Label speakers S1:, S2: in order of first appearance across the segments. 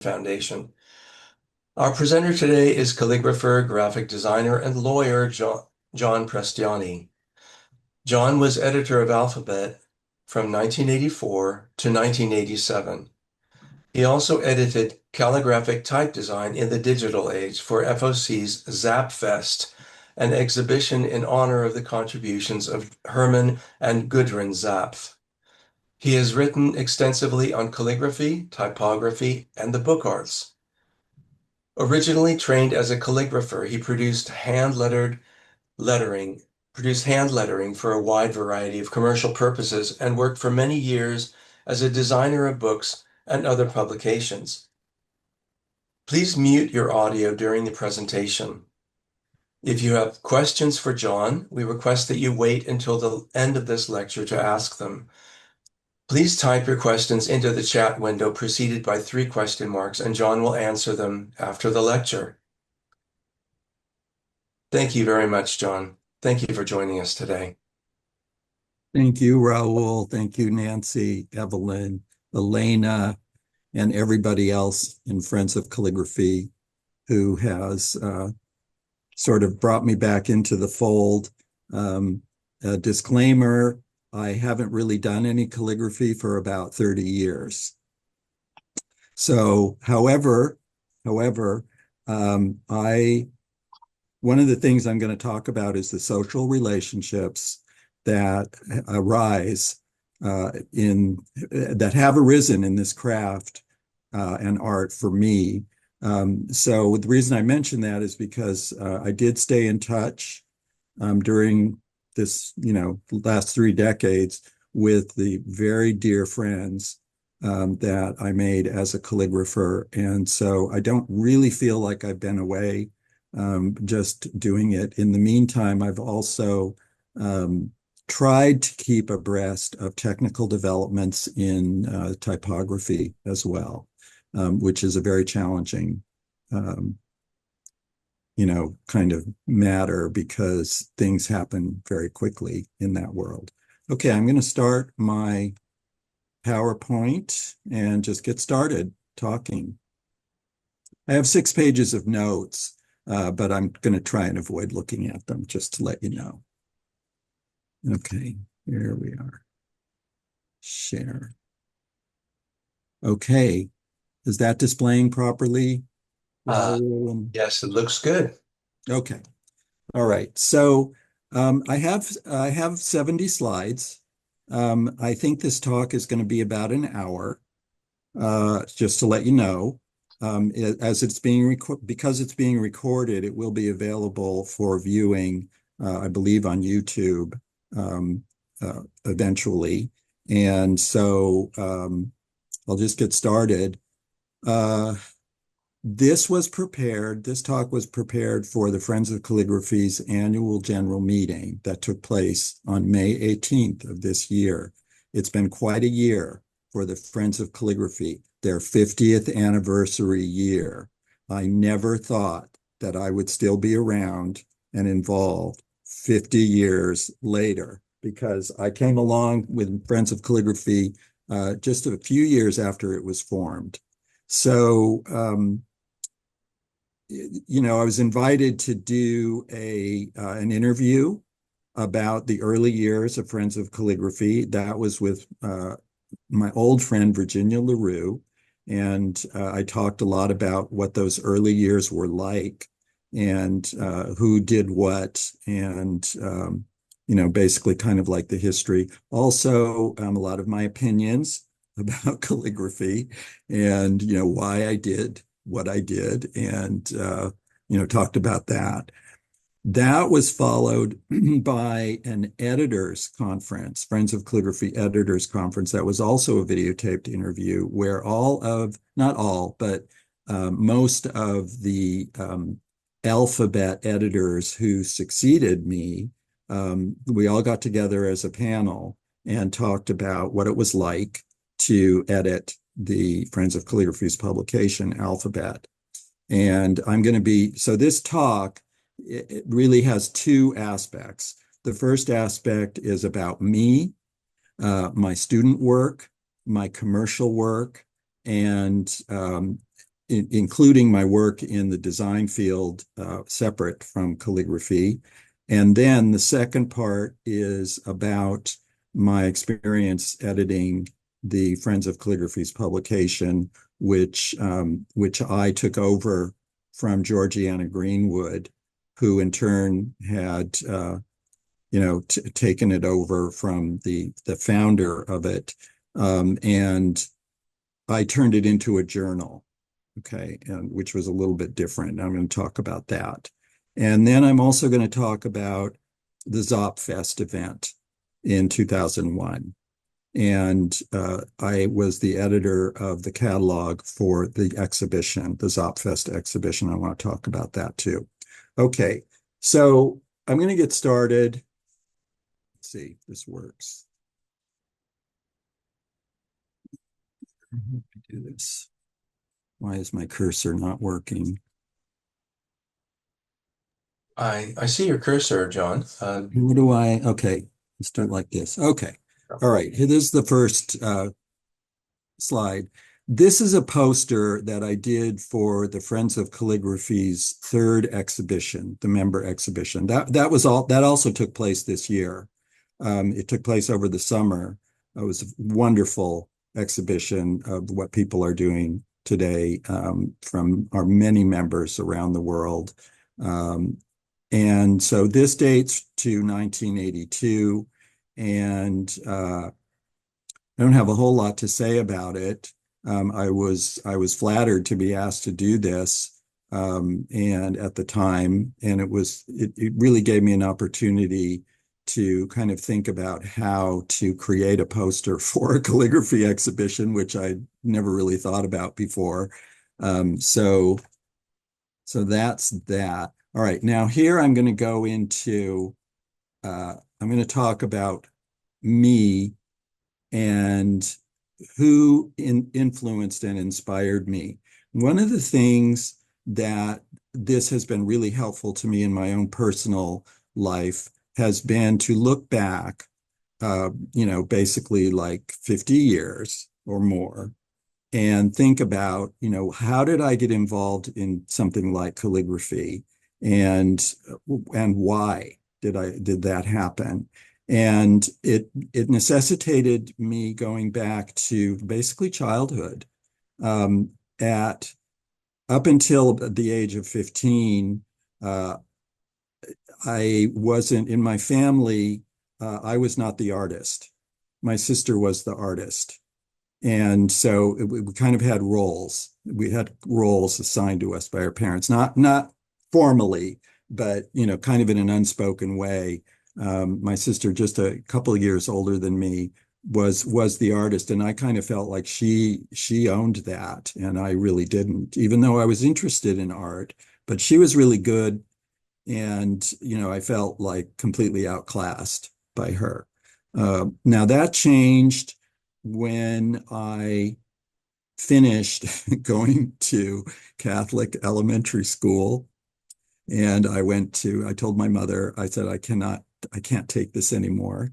S1: Foundation. Our presenter today is calligrapher, graphic designer, and lawyer John Prestianni. John was editor of Alphabet from 1984 to 1987. He also edited calligraphic type design in the digital age for FOC's Zapfest, an exhibition in honor of the contributions of Hermann and Gudrun Zapf. He has written extensively on calligraphy, typography, and the book arts. Originally trained as a calligrapher, he produced hand lettering for a wide variety of commercial purposes and worked for many years as a designer of books and other publications. Please mute your audio during the presentation. If you have questions for John, we request that you wait until the end of this lecture to ask them. Please type your questions into the chat window preceded by 3 question marks, and John will answer them after the lecture. Thank you very much, John. Thank you for joining us today.
S2: Thank you, Raul. Thank you, Nancy, Evelyn, Elena, and everybody else in Friends of Calligraphy who has sort of brought me back into the fold. A disclaimer, I haven't really done any calligraphy for about 30 years. So, however, one of the things I'm going to talk about is the social relationships that arise that have arisen in this craft and art for me. So the reason I mention that is because I did stay in touch during this, last 3 decades with the very dear friends that I made as a calligrapher. And so I don't really feel like I've been away just doing it. In the meantime, I've also tried to keep abreast of technical developments in typography as well, which is a very challenging, kind of matter because things happen very quickly in that world. Okay, I'm going to start my PowerPoint and just get started talking. I have 6 pages of notes, but I'm going to try and avoid looking at them just to let you know. Okay, here we are. Share. Okay, is that displaying properly?
S1: Yes, it looks good.
S2: Okay, all right. So I have 70 slides. I think this talk is going to be about an hour. Just to let you know, because it's being recorded, it will be available for viewing, I believe, on YouTube eventually. And so I'll just get started. This talk was prepared for the Friends of Calligraphy's annual general meeting that took place on May 18th of this year. It's been quite a year for the Friends of Calligraphy, their 50th anniversary year. I never thought that I would still be around and involved 50 years later, because I came along with Friends of Calligraphy just a few years after it was formed. So, I was invited to do an interview about the early years of Friends of Calligraphy. That was with my old friend, Virginia LaRue. And I talked a lot about what those early years were like and who did what, and, basically kind of like the history. Also, a lot of my opinions about calligraphy and, why I did what I did, and, talked about that. That was followed by an editors conference, Friends of Calligraphy editors conference. That was also a videotaped interview where not all, but most of the Alphabet editors who succeeded me, we all got together as a panel and talked about what it was like to edit the Friends of Calligraphy's publication, Alphabet. And so this talk, it really has 2 aspects. The first aspect is about me, my student work, my commercial work, and including my work in the design field, separate from calligraphy. And then the second part is about my experience editing the Friends of Calligraphy's publication, which I took over from Georgiana Greenwood, who in turn had taken it over from the founder of it, and I turned it into a journal. Okay, and which was a little bit different. I'm going to talk about that. And then I'm also going to talk about the Zopfest event in 2001. And I was the editor of the catalog for the exhibition, the Zopfest exhibition. I want to talk about that too. Okay, so I'm going to get started. Let's see if this works. Do this. Why is my cursor not working?
S1: I see your cursor, John.
S2: What do I, okay, let's start like this. Okay. All right. Here, this is the first slide. This is a poster that I did for the Friends of Calligraphy's third exhibition, the member exhibition. That also took place this year. It took place over the summer. It was a wonderful exhibition of what people are doing today, from our many members around the world. And so this dates to 1982, and I don't have a whole lot to say about it. I was flattered to be asked to do this, and at the time, and it really gave me an opportunity to kind of think about how to create a poster for a calligraphy exhibition, which I never really thought about before. So that's that. All right, now here I'm going to go into, I'm going to talk about me and who influenced and inspired me. One of the things that this has been really helpful to me in my own personal life has been to look back, basically like 50 years or more, and think about, how did I get involved in something like calligraphy, and why did that happen? And it necessitated me going back to basically childhood. At Up until the age of 15, I wasn't in my family. I was not the artist. My sister was the artist. And so we kind of had roles. We had roles assigned to us by our parents, not formally, but kind of in an unspoken way. My sister, just a couple of years older than me, was the artist, and I kind of felt like she owned that, and I really didn't, even though I was interested in art. But she was really good, and I felt like completely outclassed by her. Now that changed when I finished going to Catholic elementary school, and I told my mother, I said, I can't take this anymore.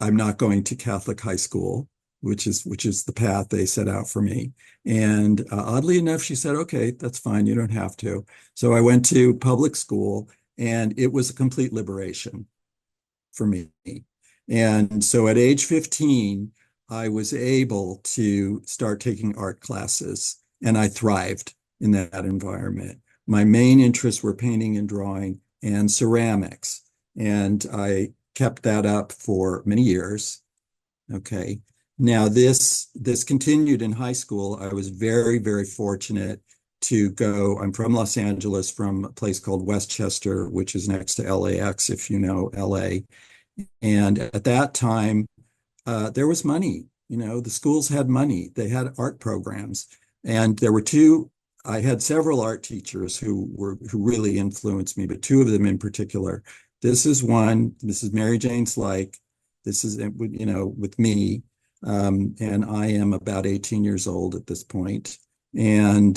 S2: I'm not going to Catholic high school, which is the path they set out for me. And oddly enough, she said, okay, that's fine. You don't have to. So I went to public school, and it was a complete liberation for me. And so at age 15, I was able to start taking art classes, and I thrived in that environment. My main interests were painting and drawing and ceramics, and I kept that up for many years. Okay. Now this continued in high school. I was very, very fortunate to go. I'm from Los Angeles, from a place called Westchester, which is next to LAX, if you know LA. And at that time, there was money. The schools had money. They had art programs, and there were two. I had several art teachers who really influenced me, but two of them in particular. This is one. This is Mary Jane Slyke. This is with me, and I am about 18 years old at this point, and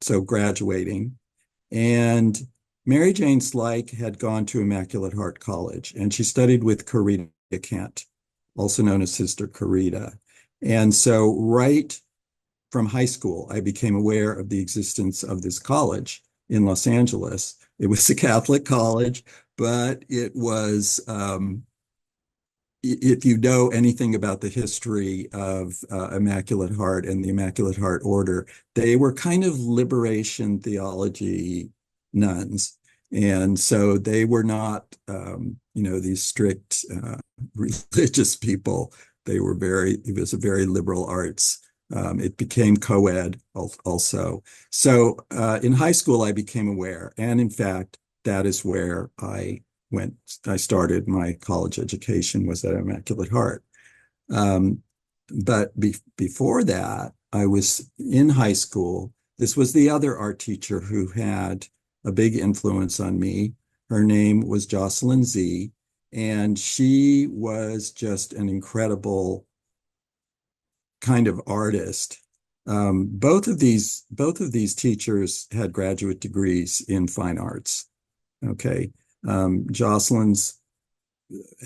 S2: so graduating. And Mary Jane Slyke had gone to Immaculate Heart College, and she studied with Corita Kent, also known as Sister Corita. And so right from high school, I became aware of the existence of this college in Los Angeles. It was a Catholic college, but it was, if you know anything about the history of Immaculate Heart and the Immaculate Heart Order, they were kind of liberation theology nuns. And so they were not, these strict religious people. It was a very liberal arts. It became co-ed also. So in high school, I became aware. And in fact, that is where I started my college education was at Immaculate Heart. Um, but before that, I was in high school. This was the other art teacher who had a big influence on me. Her name was Jocelyn Z, and she was just an incredible kind of artist. Both of these teachers had graduate degrees in fine arts. Okay. Jocelyn's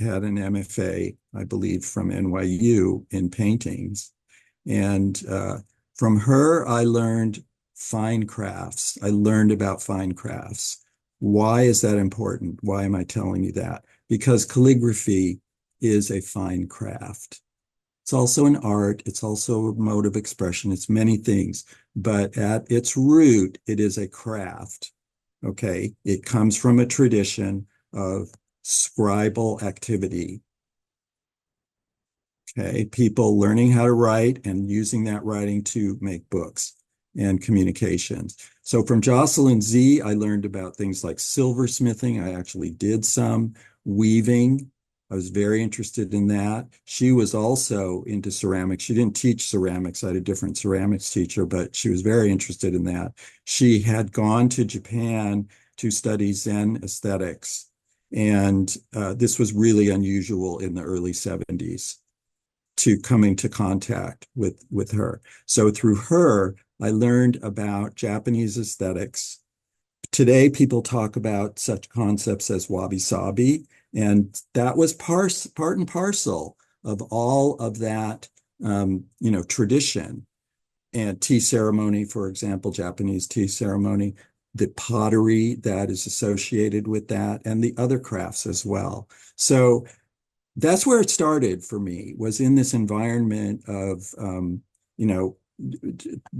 S2: had an MFA, I believe, from NYU in paintings. And from her, I learned fine crafts. I learned about fine crafts. Why is that important? Why am I telling you that? Because calligraphy is a fine craft. It's also an art. It's also a mode of expression. It's many things. But at its root, it is a craft. Okay. It comes from a tradition of scribal activity. Okay. People learning how to write and using that writing to make books and communications. So from Jocelyn Z, I learned about things like silversmithing. I actually did some weaving. I was very interested in that. She was also into ceramics. She didn't teach ceramics. I had a different ceramics teacher, but she was very interested in that. She had gone to Japan to study Zen aesthetics. And this was really unusual in the early 70s to come into contact with her. So through her, I learned about Japanese aesthetics. Today, people talk about such concepts as wabi-sabi, and that was part and parcel of all of that, tradition. And tea ceremony, for example, Japanese tea ceremony, the pottery that is associated with that, and the other crafts as well. So that's where it started for me, was in this environment of, you know,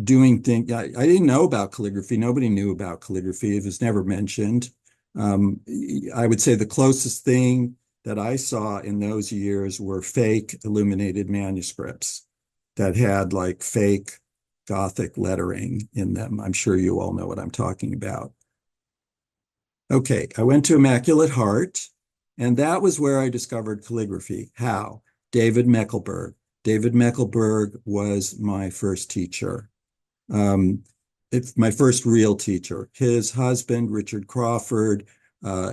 S2: doing things. I didn't know about calligraphy. Nobody knew about calligraphy. It was never mentioned. Um, I would say the closest thing that I saw in those years were fake illuminated manuscripts that had like fake Gothic lettering in them. I'm sure you all know what I'm talking about. Okay, I went to Immaculate Heart, and that was where I discovered calligraphy. How? David Meckelberg. David Meckelberg was my first teacher. It's my first real teacher. His husband, Richard Crawford,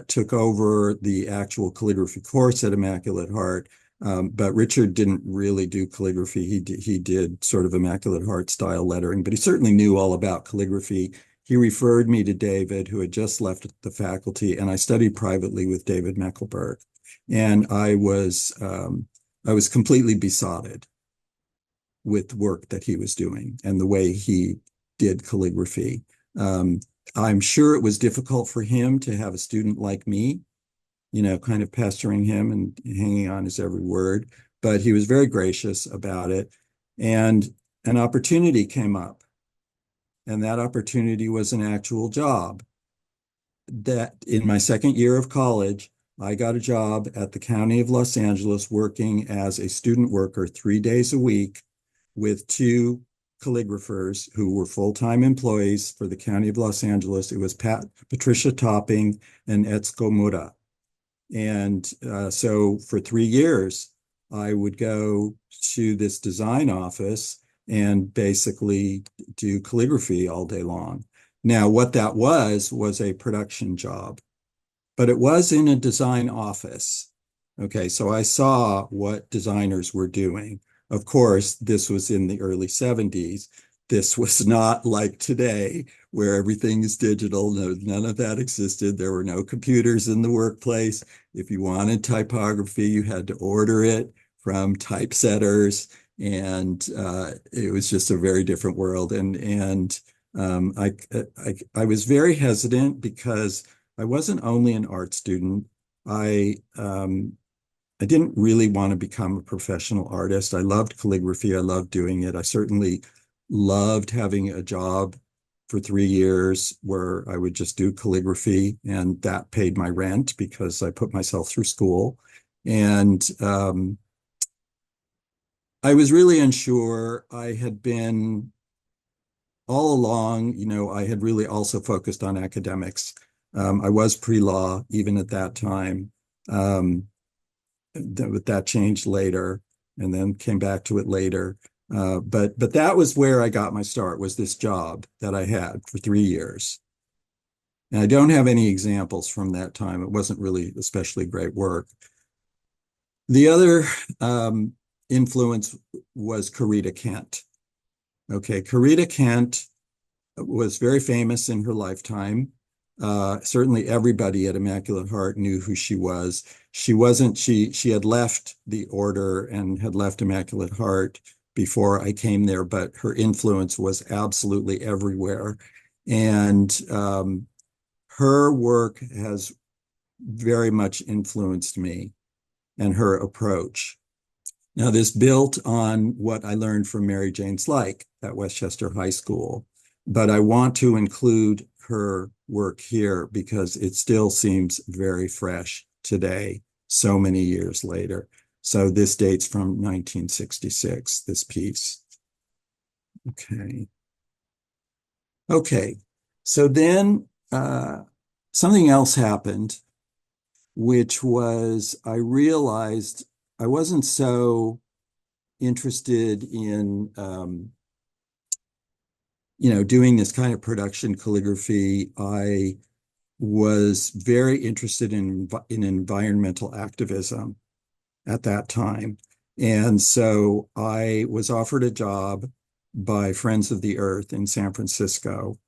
S2: took over the actual calligraphy course at Immaculate Heart. But Richard didn't really do calligraphy. He did sort of Immaculate Heart style lettering, but he certainly knew all about calligraphy. He referred me to David, who had just left the faculty, and I studied privately with David Meckelberg. And I was completely besotted with work that he was doing and the way he did calligraphy. Um, I'm sure it was difficult for him to have a student like me, kind of pestering him and hanging on his every word, but he was very gracious about it. And an opportunity came up, and that opportunity was an actual job. That in my second year of college, I got a job at the County of Los Angeles working as a student worker 3 days a week with two calligraphers who were full-time employees for the County of Los Angeles. It was Patricia Topping and Etsuko Mura. And so for 3 years, I would go to this design office and basically do calligraphy all day long. Now, what that was a production job, but it was in a design office. Okay, so I saw what designers were doing. Of course, this was in the early 70s. This was not like today, where everything is digital. No, none of that existed. There were no computers in the workplace. If you wanted typography, you had to order it from typesetters. And it was just a very different world. I was very hesitant because I wasn't only an art student. I I didn't really want to become a professional artist. I loved calligraphy. I loved doing it. I certainly loved having a job for 3 years where I would just do calligraphy, and that paid my rent because I put myself through school. And I was really unsure. I had been all along, I had really also focused on academics. I was pre-law even at that time. Um, that changed later and then came back to it later. But that was where I got my start, was this job that I had for 3 years. And I don't have any examples from that time. It wasn't really especially great work. The other influence was Corita Kent. Okay, Corita Kent was very famous in her lifetime. Certainly everybody at Immaculate Heart knew who she was. She had left the order and had left Immaculate Heart before I came there, but her influence was absolutely everywhere. And her work has very much influenced me and her approach. Now, this built on what I learned from Mary Jane Slyke at Westchester High School, but I want to include her work here because it still seems very fresh today, so many years later. So this dates from 1966, this piece. Okay. Okay. So then something else happened, which was I realized I wasn't so interested in doing this kind of production calligraphy. I was very interested in environmental activism at that time. And so I was offered a job by Friends of the Earth in San Francisco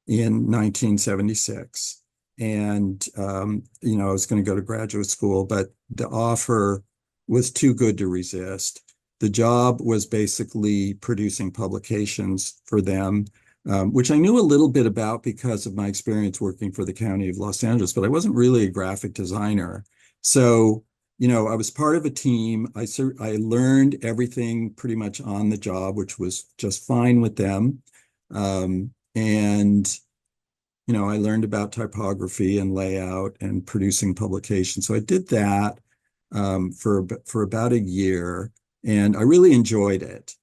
S2: in 1976. And, I was going to go to graduate school, but the offer was too good to resist. The job was basically producing publications for them, which I knew a little bit about because of my experience working for the County of Los Angeles, but I wasn't really a graphic designer. So, I was part of a team. I learned everything pretty much on the job, which was just fine with them. And I learned about typography and layout and producing publications. So I did that for about a year, and I really enjoyed it.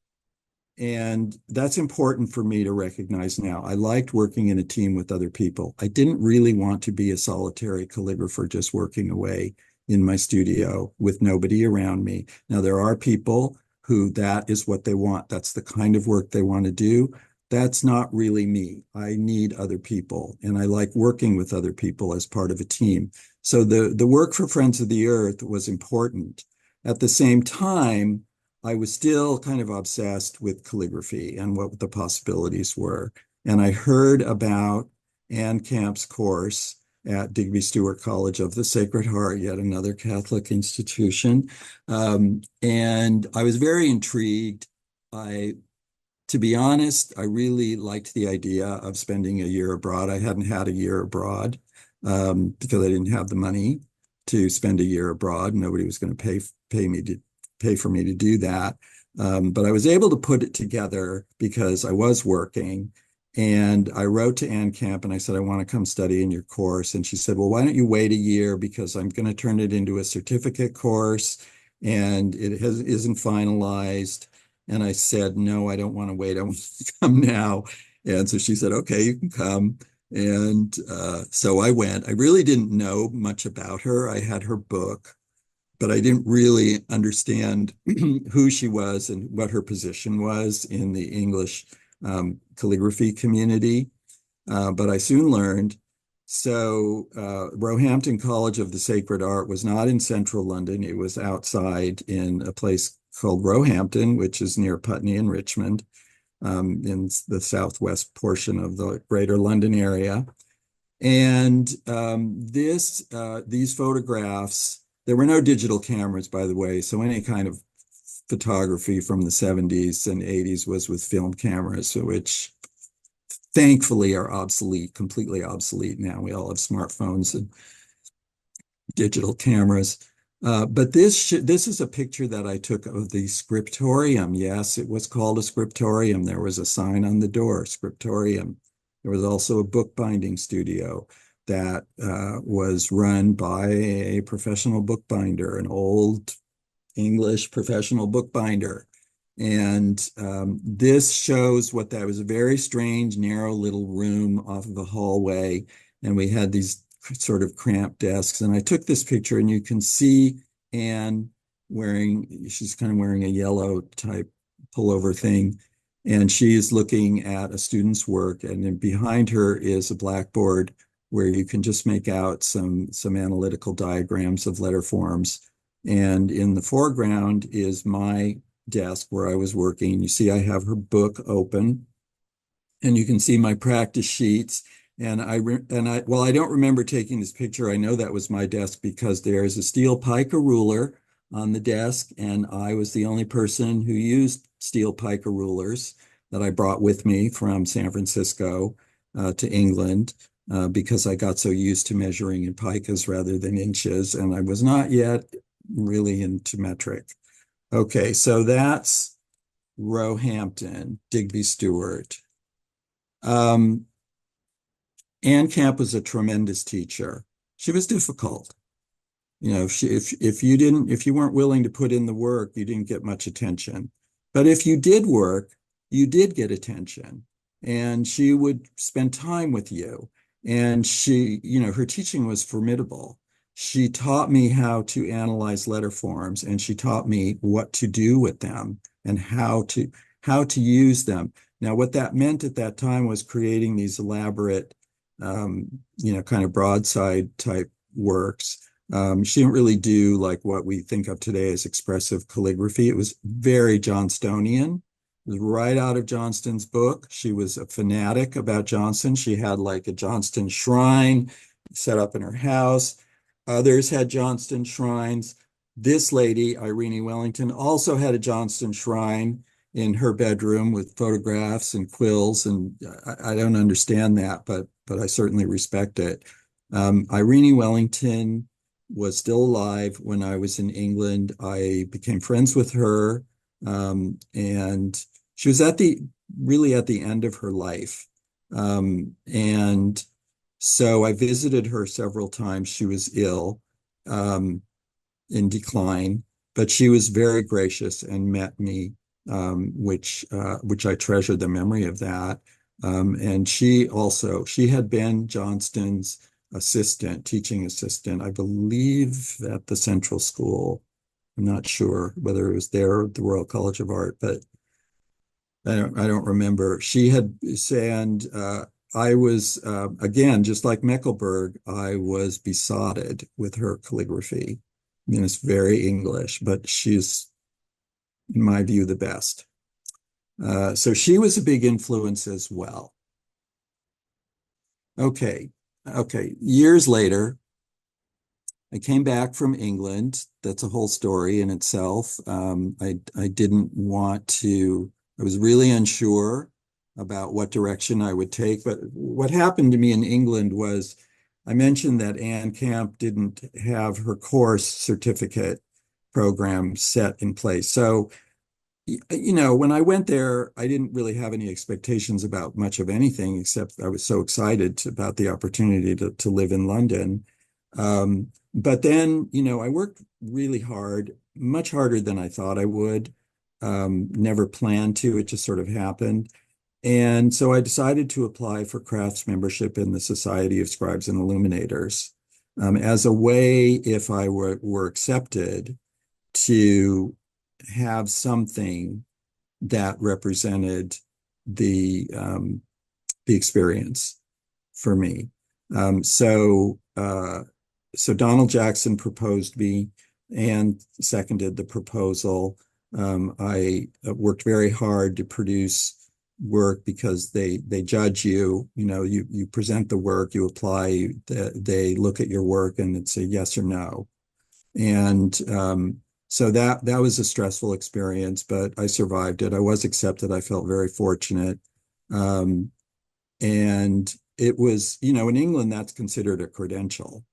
S2: And that's important for me to recognize now. I liked working in a team with other people. I didn't really want to be a solitary calligrapher just working away in my studio with nobody around me. Now, there are people who that is what they want. That's the kind of work they want to do. That's not really me. I need other people, and I like working with other people as part of a team. So the work for Friends of the Earth was important. At the same time, I was still kind of obsessed with calligraphy and what the possibilities were. And I heard about Anne Camp's course at Digby Stewart College of the Sacred Heart, yet another Catholic institution. And I was very intrigued. To be honest, I really liked the idea of spending a year abroad. I hadn't had a year abroad because I didn't have the money to spend a year abroad. Nobody was going to pay for me to do that. But I was able to put it together because I was working. And I wrote to Ann Camp and I said, I want to come study in your course. And she said, well, why don't you wait a year because I'm going to turn it into a certificate course and isn't finalized. And I said, no, I don't want to wait. I want to come now. And so she said, okay, you can come. And so I went. I really didn't know much about her. I had her book, but I didn't really understand who she was and what her position was in the English calligraphy community. But I soon learned. So Roehampton College of the Sacred Art was not in central London. It was outside in a place called Roehampton, which is near Putney and Richmond, in the southwest portion of the greater London area. And these photographs, there were no digital cameras, by the way, so any kind of photography from the 70s and 80s was with film cameras, which thankfully are obsolete, completely obsolete now. We all have smartphones and digital cameras. But this is a picture that I took of the scriptorium. Yes, it was called a scriptorium. There was a sign on the door, scriptorium. There was also a bookbinding studio that was run by a professional bookbinder, an old English professional bookbinder. And this shows what that was, a very strange, narrow little room off of a hallway. And we had these sort of cramped desks. And I took this picture, and you can see Anne she's kind of wearing a yellow type pullover thing. And she is looking at a student's work. And then behind her is a blackboard where you can just make out some analytical diagrams of letter forms. And in the foreground is my desk where I was working. You see, I have her book open, and you can see my practice sheets. And well, I don't remember taking this picture. I know that was my desk because there's a steel pica ruler on the desk, and I was the only person who used steel pica rulers that I brought with me from San Francisco to England because I got so used to measuring in picas rather than inches, and I was not yet really into metric. Okay, so that's Roehampton, Digby Stewart. Anne Camp was a tremendous teacher. She was difficult. You know, if you weren't willing to put in the work, you didn't get much attention. But if you did work, you did get attention. And she would spend time with you. And her teaching was formidable. She taught me how to analyze letter forms, and she taught me what to do with them and how to use them. Now, what that meant at that time was creating these elaborate, kind of broadside type works. She didn't really do like what we think of today as expressive calligraphy. It was very Johnstonian. It was right out of Johnston's book. She was a fanatic about Johnston. She had like a Johnston shrine set up in her house. Others had Johnston shrines. This lady, Irene Wellington, also had a Johnston shrine in her bedroom with photographs and quills. And I don't understand that, but I certainly respect it. Irene Wellington was still alive when I was in England. I became friends with her, and she was really at the end of her life. And so I visited her several times. She was ill, in decline, but she was very gracious and met me, which I treasure the memory of that. And she had been Johnston's teaching assistant, I believe, at the Central School. I'm not sure whether it was there or the Royal College of Art, but I don't remember. And I was, again, just like Meckelberg, I was besotted with her calligraphy. I mean, it's very English, but she's, in my view, the best. So she was a big influence as well. Okay. Years later, I came back from England. That's a whole story in itself. I didn't want to, I was really unsure about what direction I would take. But what happened to me in England was, I mentioned that Anne Camp didn't have her course certificate program set in place. So, when I went there, I didn't really have any expectations about much of anything, except I was so excited about the opportunity to live in London. But then, I worked really hard, much harder than I thought I would. Never planned to, it just sort of happened. And so I decided to apply for crafts membership in the Society of Scribes and Illuminators, as a way, if I were accepted, to have something that represented the experience for me. So Donald Jackson proposed me and seconded the proposal. I worked very hard to produce work because they judge you. You present the work, you apply, they look at your work, and it's a yes or no. And So that was a stressful experience, but I survived it. I was accepted. I felt very fortunate. Um, and it was, in England, that's considered a credential.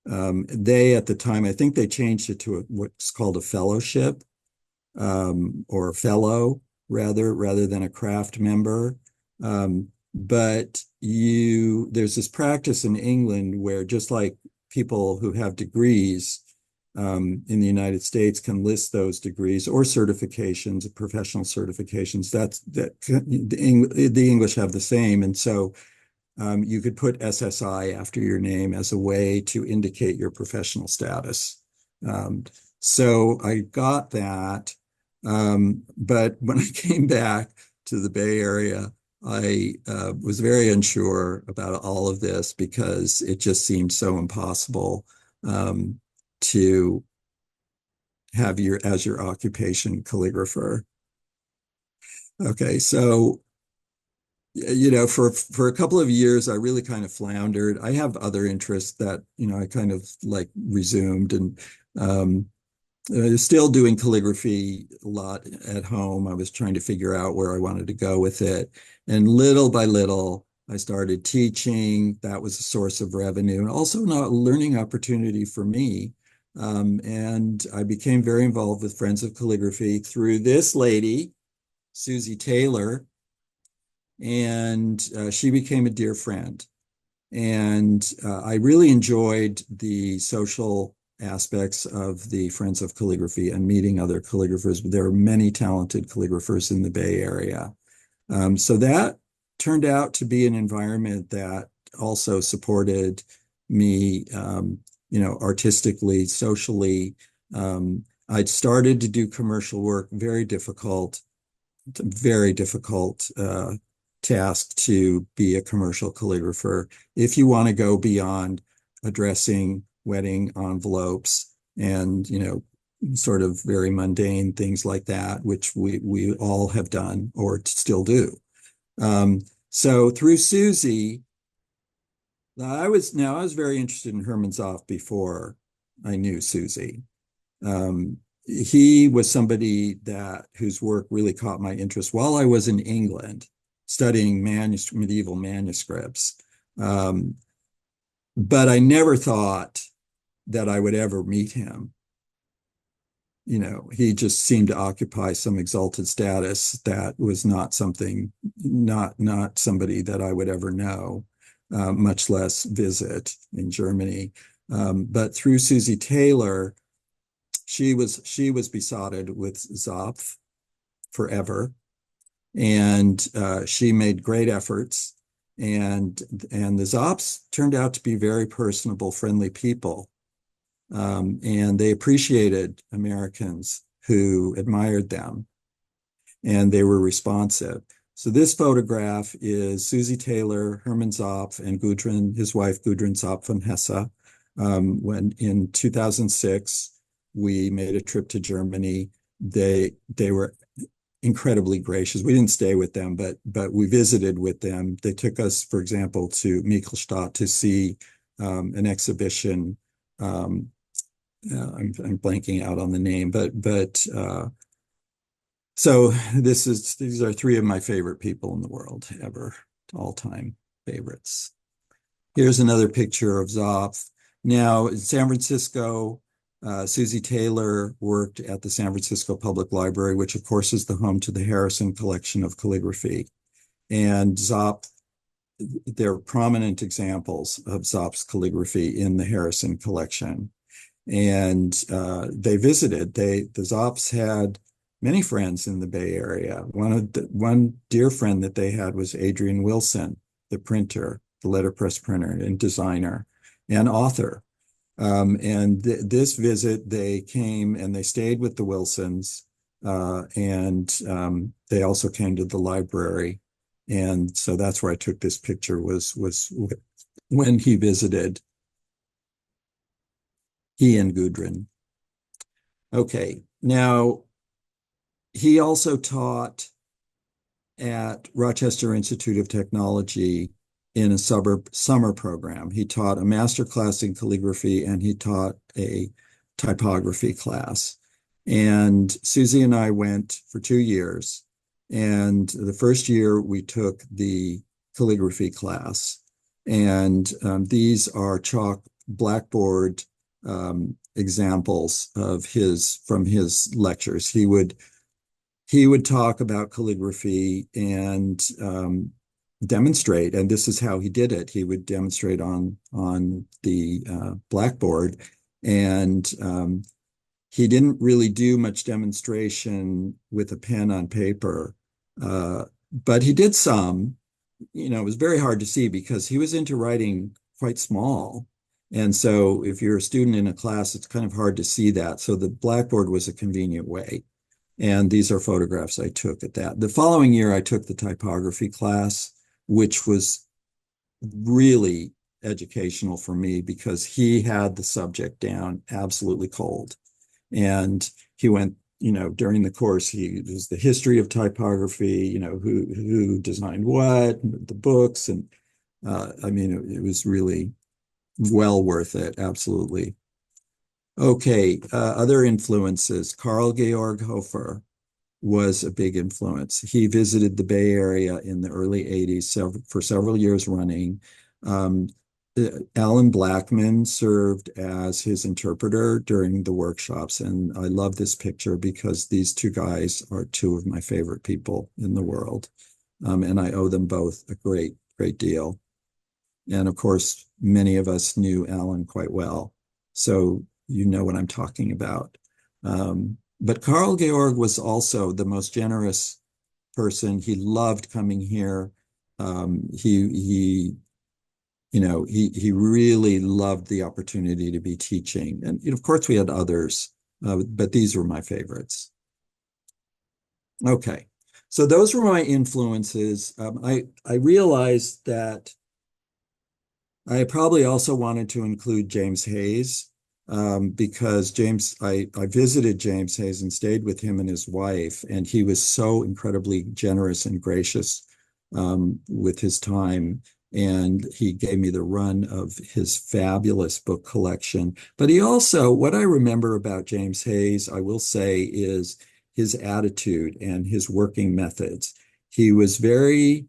S2: They, at the time, I think they changed it to what's called a fellowship, or a fellow rather than a craft member. But there's this practice in England where, just like people who have degrees in the United States can list those degrees or certifications, professional certifications. The English have the same, and so you could put SSI after your name as a way to indicate your professional status. Um, so I got that. But when I came back to the Bay Area, I was very unsure about all of this because it just seemed so impossible to have as your occupation calligrapher. Okay, so for a couple of years, I really kind of floundered. I have other interests that, I kind of like resumed, and still doing calligraphy a lot at home. I was trying to figure out where I wanted to go with it. And little by little, I started teaching. That was a source of revenue and also a learning opportunity for me. And I became very involved with Friends of Calligraphy through this lady, Susie Taylor, and she became a dear friend. And I really enjoyed the social aspects of the Friends of Calligraphy and meeting other calligraphers. There are many talented calligraphers in the Bay Area. So that turned out to be an environment that also supported me, artistically, socially. I'd started to do commercial work, very difficult task to be a commercial calligrapher if you want to go beyond addressing wedding envelopes and, sort of very mundane things like that, which we all have done or still do. So through Susie, I was very interested in Herman Zoff before I knew Susie. He was somebody whose work really caught my interest while I was in England studying medieval manuscripts. Um, but I never thought that I would ever meet him. He just seemed to occupy some exalted status that was not somebody that I would ever know, much less visit in Germany. But through Susie Taylor, she was besotted with Zopf forever, and she made great efforts. And the Zopfs turned out to be very personable, friendly people. And they appreciated Americans who admired them, and they were responsive. So this photograph is Susie Taylor, Herman Zopf, and his wife, Gudrun Zopf von Hesse. When in 2006, we made a trip to Germany. They were incredibly gracious. We didn't stay with them, but we visited with them. They took us, for example, to Michelstadt to see an exhibition. I'm blanking out on the name, but so these are three of my favorite people in the world ever, all-time favorites. Here's another picture of Zopf. Now in San Francisco, Susie Taylor worked at the San Francisco Public Library, which of course is the home to the Harrison collection of calligraphy. And Zopf, there are prominent examples of Zopf's calligraphy in the Harrison collection. And they visited. The Zopfs had many friends in the Bay Area. One dear friend that they had was Adrian Wilson, the printer, the letterpress printer and designer and author. And this visit, they came and they stayed with the Wilsons, and they also came to the library. And so that's where I took this picture, was when he visited, he and Gudrun. Okay, now he also taught at Rochester Institute of Technology in a summer program. He taught a master class in calligraphy, and he taught a typography class. And Susie and I went for 2 years. And the first year we took the calligraphy class. And these are chalk blackboard examples of his from his lectures. He would talk about calligraphy and demonstrate, and this is how he did it. He would demonstrate on the blackboard, and he didn't really do much demonstration with a pen on paper, but he did some. It was very hard to see because he was into writing quite small. And so if you're a student in a class, it's kind of hard to see that. So the blackboard was a convenient way. And these are photographs I took at that. The following year, I took the typography class, which was really educational for me because he had the subject down absolutely cold. And he went, during the course, he was the history of typography, who designed what, the books. And I mean, it was really well worth it. Absolutely. Okay, other influences. Carl Georg Hofer was a big influence. He visited the Bay Area in the early 80s for several years running. Um, Alan Blackman served as his interpreter during the workshops. And I love this picture because these two guys are two of my favorite people in the world. And I owe them both a great, great deal. And of course, many of us knew Alan quite well. So you know what I'm talking about. But Carl Georg was also the most generous person. He loved coming here. He he really loved the opportunity to be teaching. And of course, we had others, but these were my favorites. Okay, so those were my influences. I realized that I probably also wanted to include James Hayes because I visited James Hayes and stayed with him and his wife, and he was so incredibly generous and gracious with his time. And he gave me the run of his fabulous book collection. But he also, what I remember about James Hayes, I will say, is his attitude and his working methods. He was very,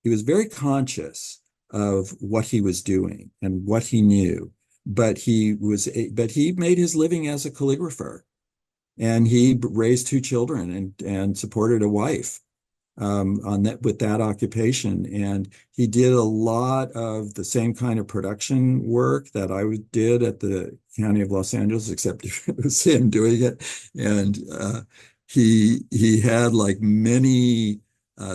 S2: he was very conscious of what he was doing and what he knew, but he made his living as a calligrapher, and he raised two children and supported a wife on that with that occupation. And he did a lot of the same kind of production work that I did at the County of Los Angeles, except it was him doing it. And he had like many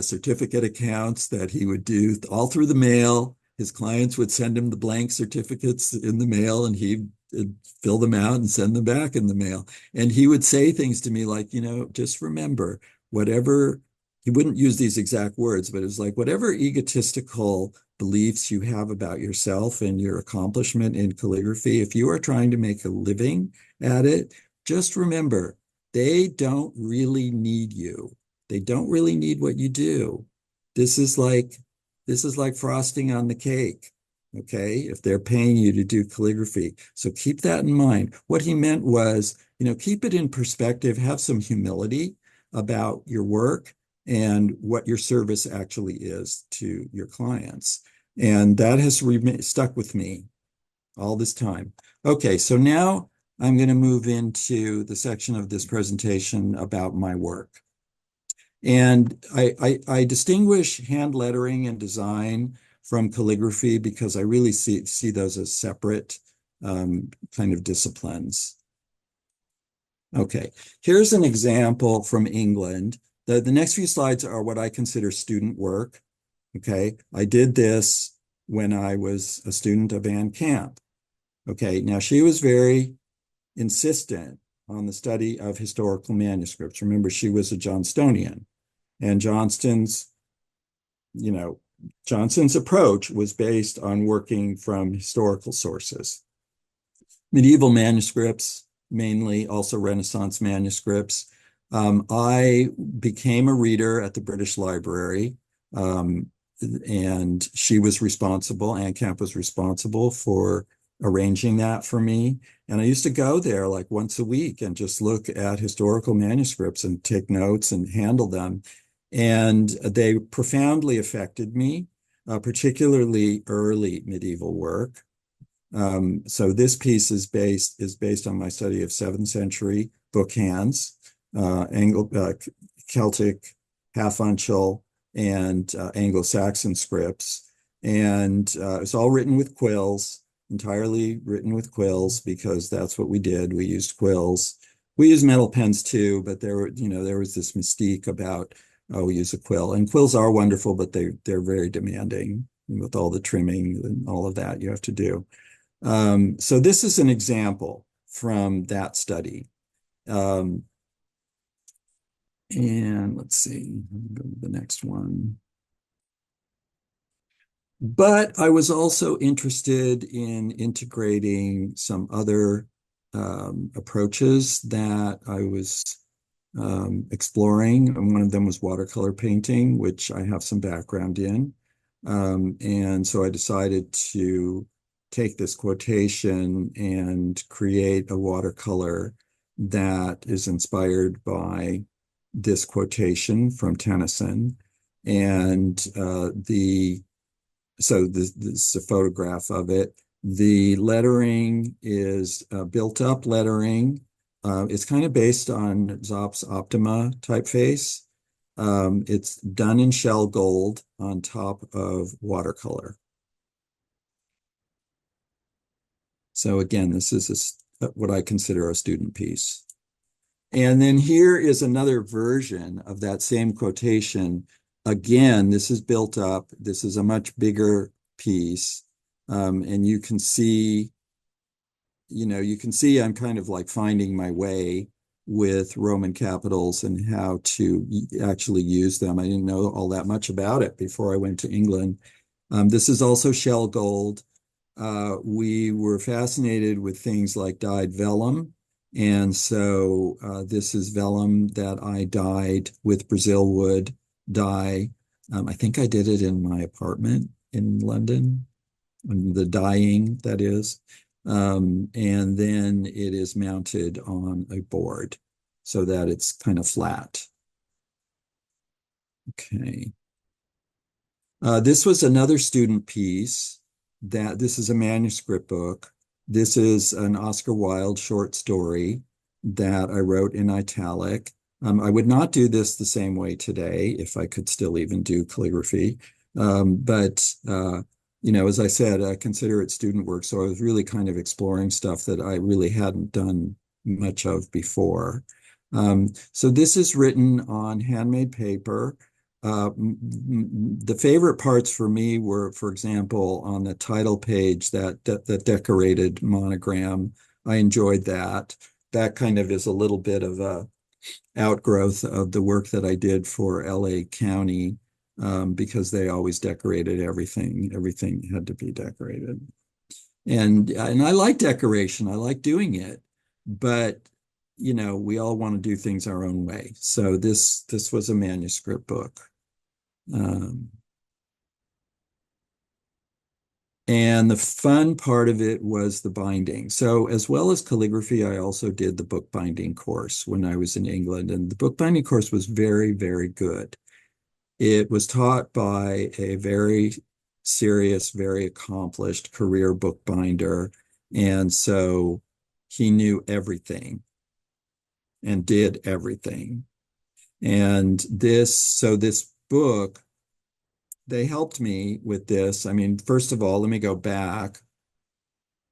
S2: certificate accounts that he would do all through the mail. His clients would send him the blank certificates in the mail, and he'd fill them out and send them back in the mail. And he would say things to me like, just remember, whatever, he wouldn't use these exact words, but it was like, whatever egotistical beliefs you have about yourself and your accomplishment in calligraphy, if you are trying to make a living at it, just remember, they don't really need you. They don't really need what you do. This is like frosting on the cake. Okay, if they're paying you to do calligraphy. So keep that in mind. What he meant was, keep it in perspective, have some humility about your work and what your service actually is to your clients. And that has stuck with me all this time. Okay, so now I'm going to move into the section of this presentation about my work. And I distinguish hand lettering and design from calligraphy because I really see those as separate kind of disciplines. Okay, here's an example from England. The next few slides are what I consider student work. Okay, I did this when I was a student of Anne Camp. Okay, now she was very insistent on the study of historical manuscripts. Remember, she was a Johnstonian, and Johnston's approach was based on working from historical sources. Medieval manuscripts, mainly, also Renaissance manuscripts. I became a reader at the British Library, and she was responsible, Anne Camp was responsible for arranging that for me. And I used to go there like once a week and just look at historical manuscripts and take notes and handle them. And they profoundly affected me, particularly early medieval work. So this piece is based on my study of 7th century book hands, Celtic, half uncial, and Anglo-Saxon scripts. And it's all written with quills, entirely written with quills because that's what we did. We used quills. We used metal pens too, but there was this mystique about, oh, we use a quill. And quills are wonderful, but they're very demanding with all the trimming and all of that you have to do. So this is an example from that study. Um, and let's see, go to the next one. But I was also interested in integrating some other approaches that I was exploring. And one of them was watercolor painting, which I have some background in. And so I decided to take this quotation and create a watercolor that is inspired by this quotation from Tennyson. And this is a photograph of it. The lettering is built up lettering. It's kind of based on Zopp's Optima typeface. It's done in shell gold on top of watercolor. So again, this is what I consider a student piece. And then here is another version of that same quotation. Again, this is built up. This is a much bigger piece. And you can see I'm kind of like finding my way with Roman capitals and how to actually use them. I didn't know all that much about it before I went to England. This is also shell gold. We were fascinated with things like dyed vellum. And so this is vellum that I dyed with Brazil wood dye. I think I did it in my apartment in London, the dyeing, that is. And then it is mounted on a board so that it's kind of flat. Okay. This was another student piece this is a manuscript book. This is an Oscar Wilde short story that I wrote in italic. I would not do this the same way today if I could still even do calligraphy. As I said, I consider it student work. So I was really kind of exploring stuff that I really hadn't done much of before. So this is written on handmade paper. The favorite parts for me were, for example, on the title page, that decorated monogram. I enjoyed that. That kind of is a little bit of a outgrowth of the work that I did for LA County, because they always decorated everything. Everything had to be decorated. And I like decoration. I like doing it, but we all want to do things our own way. So this was a manuscript book. And the fun part of it was the binding. So as well as calligraphy, I also did the bookbinding course when I was in England. And the bookbinding course was very, very good. It was taught by a very serious, very accomplished career bookbinder. And so he knew everything and did everything. And this book, they helped me with this. I mean, first of all, let me go back.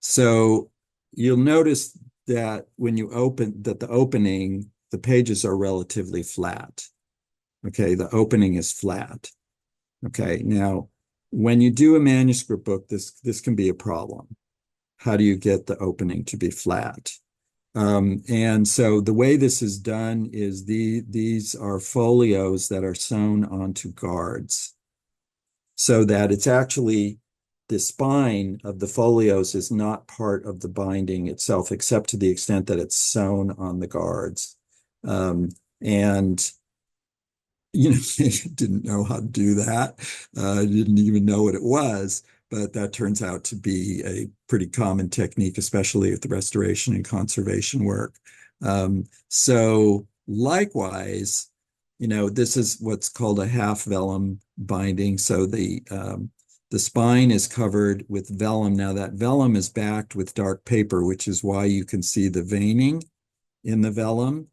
S2: So you'll notice that when you open that the opening, the pages are relatively flat. Okay, the opening is flat. Okay, now when you do a manuscript book, this can be a problem. How do you get the opening to be flat? And so the way this is done is these are folios that are sewn onto guards, so that it's actually the spine of the folios is not part of the binding itself, except to the extent that it's sewn on the guards. And I didn't know how to do that. I didn't even know what it was. but that turns out to be a pretty common technique, especially with the restoration and conservation work. So likewise, this is what's called a half vellum binding. So the spine is covered with vellum. Now that vellum is backed with dark paper, which is why you can see the veining in the vellum.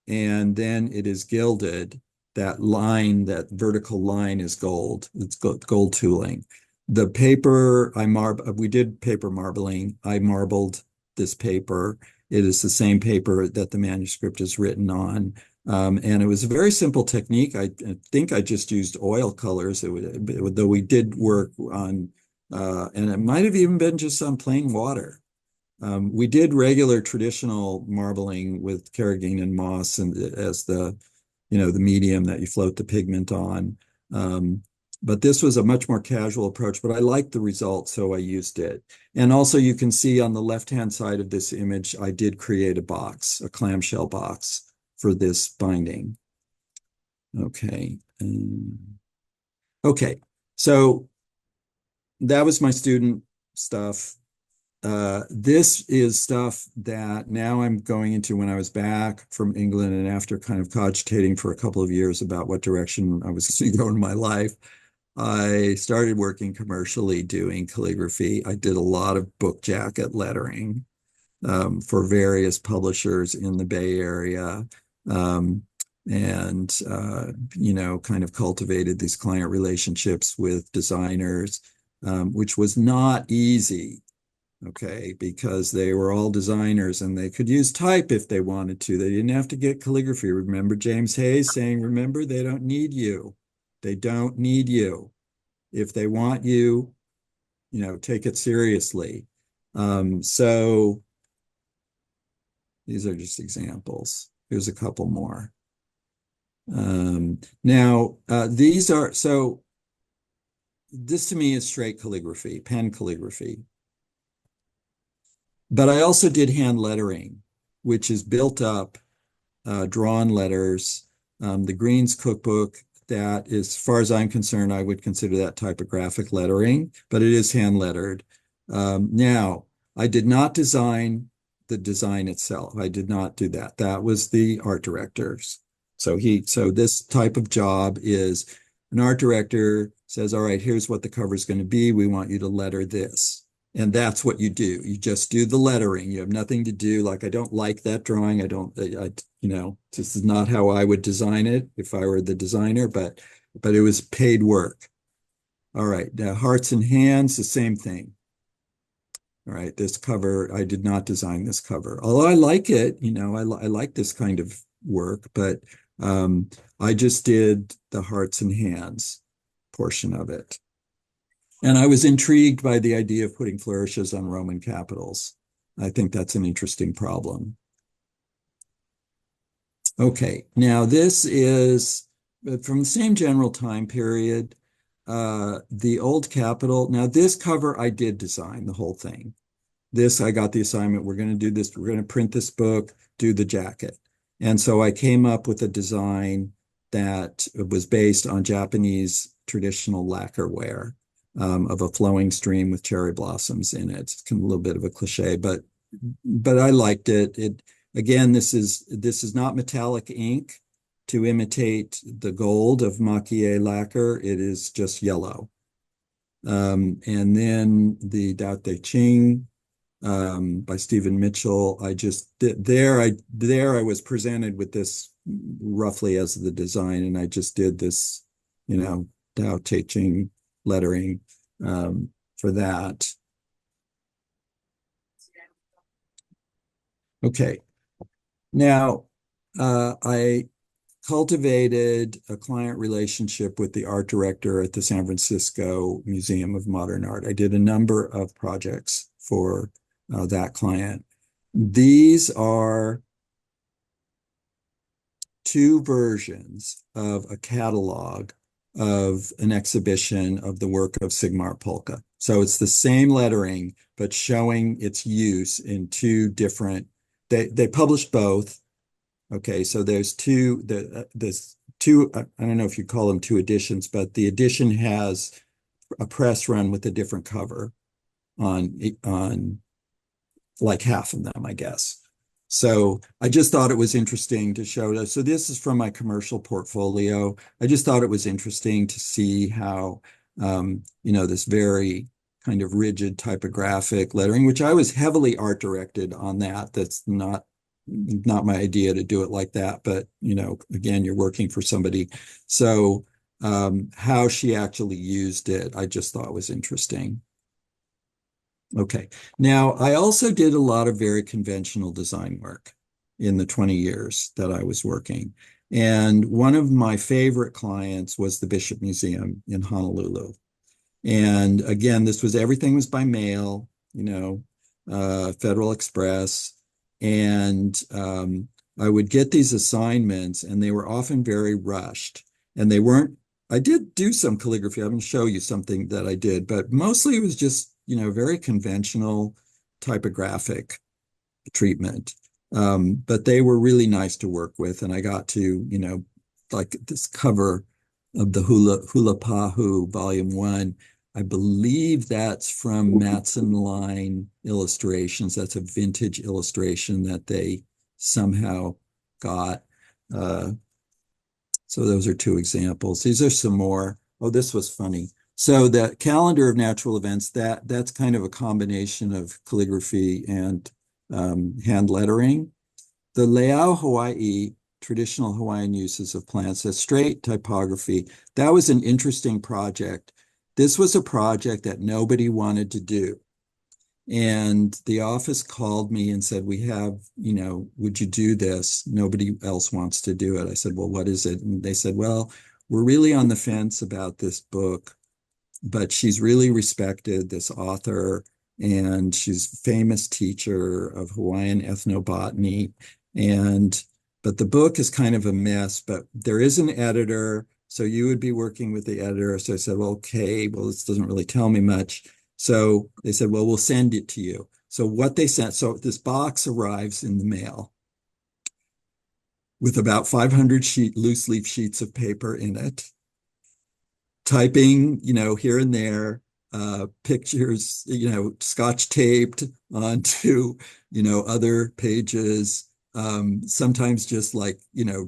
S2: And then it is gilded. That line, that vertical line is gold. It's gold tooling. The paper, we did paper marbling. I marbled this paper. It is the same paper that the manuscript is written on. And it was a very simple technique. I think I just used oil colors, though we did work on, and it might have even been just on plain water. We did regular traditional marbling with carrageen and moss and as the medium that you float the pigment on. But this was a much more casual approach, but I liked the result, so I used it. And also you can see on the left-hand side of this image, I did create a box, a clamshell box for this binding. Okay. Okay. So that was my student stuff. This is stuff that now I'm going into when I was back from England and after kind of cogitating for a couple of years about what direction I was going to go in my life. I started working commercially doing calligraphy. I did a lot of book jacket lettering for various publishers in the Bay Area. And kind of cultivated these client relationships with designers, which was not easy. Okay, because they were all designers and they could use type if they wanted to. They didn't have to get calligraphy. Remember James Hayes saying, remember, they don't need you. They don't need you. If they want you, take it seriously. So these are just examples. Here's a couple more. So this to me is straight calligraphy, pen calligraphy. But I also did hand lettering, which is built up, drawn letters. The Greens cookbook, that is, as far as I'm concerned, I would consider that typographic lettering, but it is hand lettered. Now, I did not design the design itself. I did not do that. That was the art director's. So this type of job is an art director says, all right, here's what the cover is going to be. We want you to letter this. And that's what you do. You just do the lettering. You have nothing to do. Like, I don't like that drawing. This is not how I would design it if I were the designer, but it was paid work. All right. Now, hearts and hands, the same thing. All right. This cover, I did not design this cover. Although I like it, I like this kind of work, but I just did the hearts and hands portion of it. And I was intrigued by the idea of putting flourishes on Roman capitals. I think that's an interesting problem. Okay, now this is from the same general time period, the old Capitol. Now this cover I did design, the whole thing. This, I got the assignment, we're going to do this, we're going to print this book, do the jacket. And so I came up with a design that was based on Japanese traditional lacquerware. Of a flowing stream with cherry blossoms in it. It's kind of a little bit of a cliche, but I liked it. Again, this is not metallic ink to imitate the gold of maquille lacquer. It is just yellow. And then the Dao Te Ching by Stephen Mitchell. I was presented with this roughly as the design, and I just did this, Dao Te Ching lettering for that. Okay. Now, I cultivated a client relationship with the art director at the San Francisco Museum of Modern Art. I did a number of projects for that client. These are two versions of a catalog of an exhibition of the work of Sigmar Polke. So it's the same lettering, but showing its use in two different, they published both. Okay, so there's two, I don't know if you call them two editions, but the edition has a press run with a different cover on like half of them, I guess. So I just thought it was interesting to show that. So this is from my commercial portfolio. I just thought it was interesting to see how, this very kind of rigid typographic lettering, which I was heavily art directed on that. That's not my idea to do it like that. But, again, you're working for somebody. So how she actually used it, I just thought was interesting. Okay. Now, I also did a lot of very conventional design work in the 20 years that I was working. And one of my favorite clients was the Bishop Museum in Honolulu. And again, everything was by mail, Federal Express. And I would get these assignments, and they were often very rushed. And they weren't, I did do some calligraphy. I'm going to show you something that I did, but mostly it was just, very conventional typographic treatment. But they were really nice to work with. And I got to, like this cover of the Hula Pahu Volume 1. I believe that's from Matson Line Illustrations. That's a vintage illustration that they somehow got. So those are two examples. These are some more. Oh, this was funny. So the calendar of natural events, that's kind of a combination of calligraphy and hand lettering. The Leao Hawaii, traditional Hawaiian uses of plants, a straight typography. That was an interesting project. This was a project that nobody wanted to do. And the office called me and said, we have, would you do this? Nobody else wants to do it. I said, well, what is it? And they said, well, we're really on the fence about this book, but she's really respected, this author, and she's a famous teacher of Hawaiian ethnobotany. But the book is kind of a mess, but there is an editor. So you would be working with the editor. So I said, well, okay, well, this doesn't really tell me much. So they said, well, we'll send it to you. So what they sent, so this box arrives in the mail with about 500 loose leaf sheets of paper in it, typing, here and there, pictures, scotch taped onto, other pages, sometimes just like,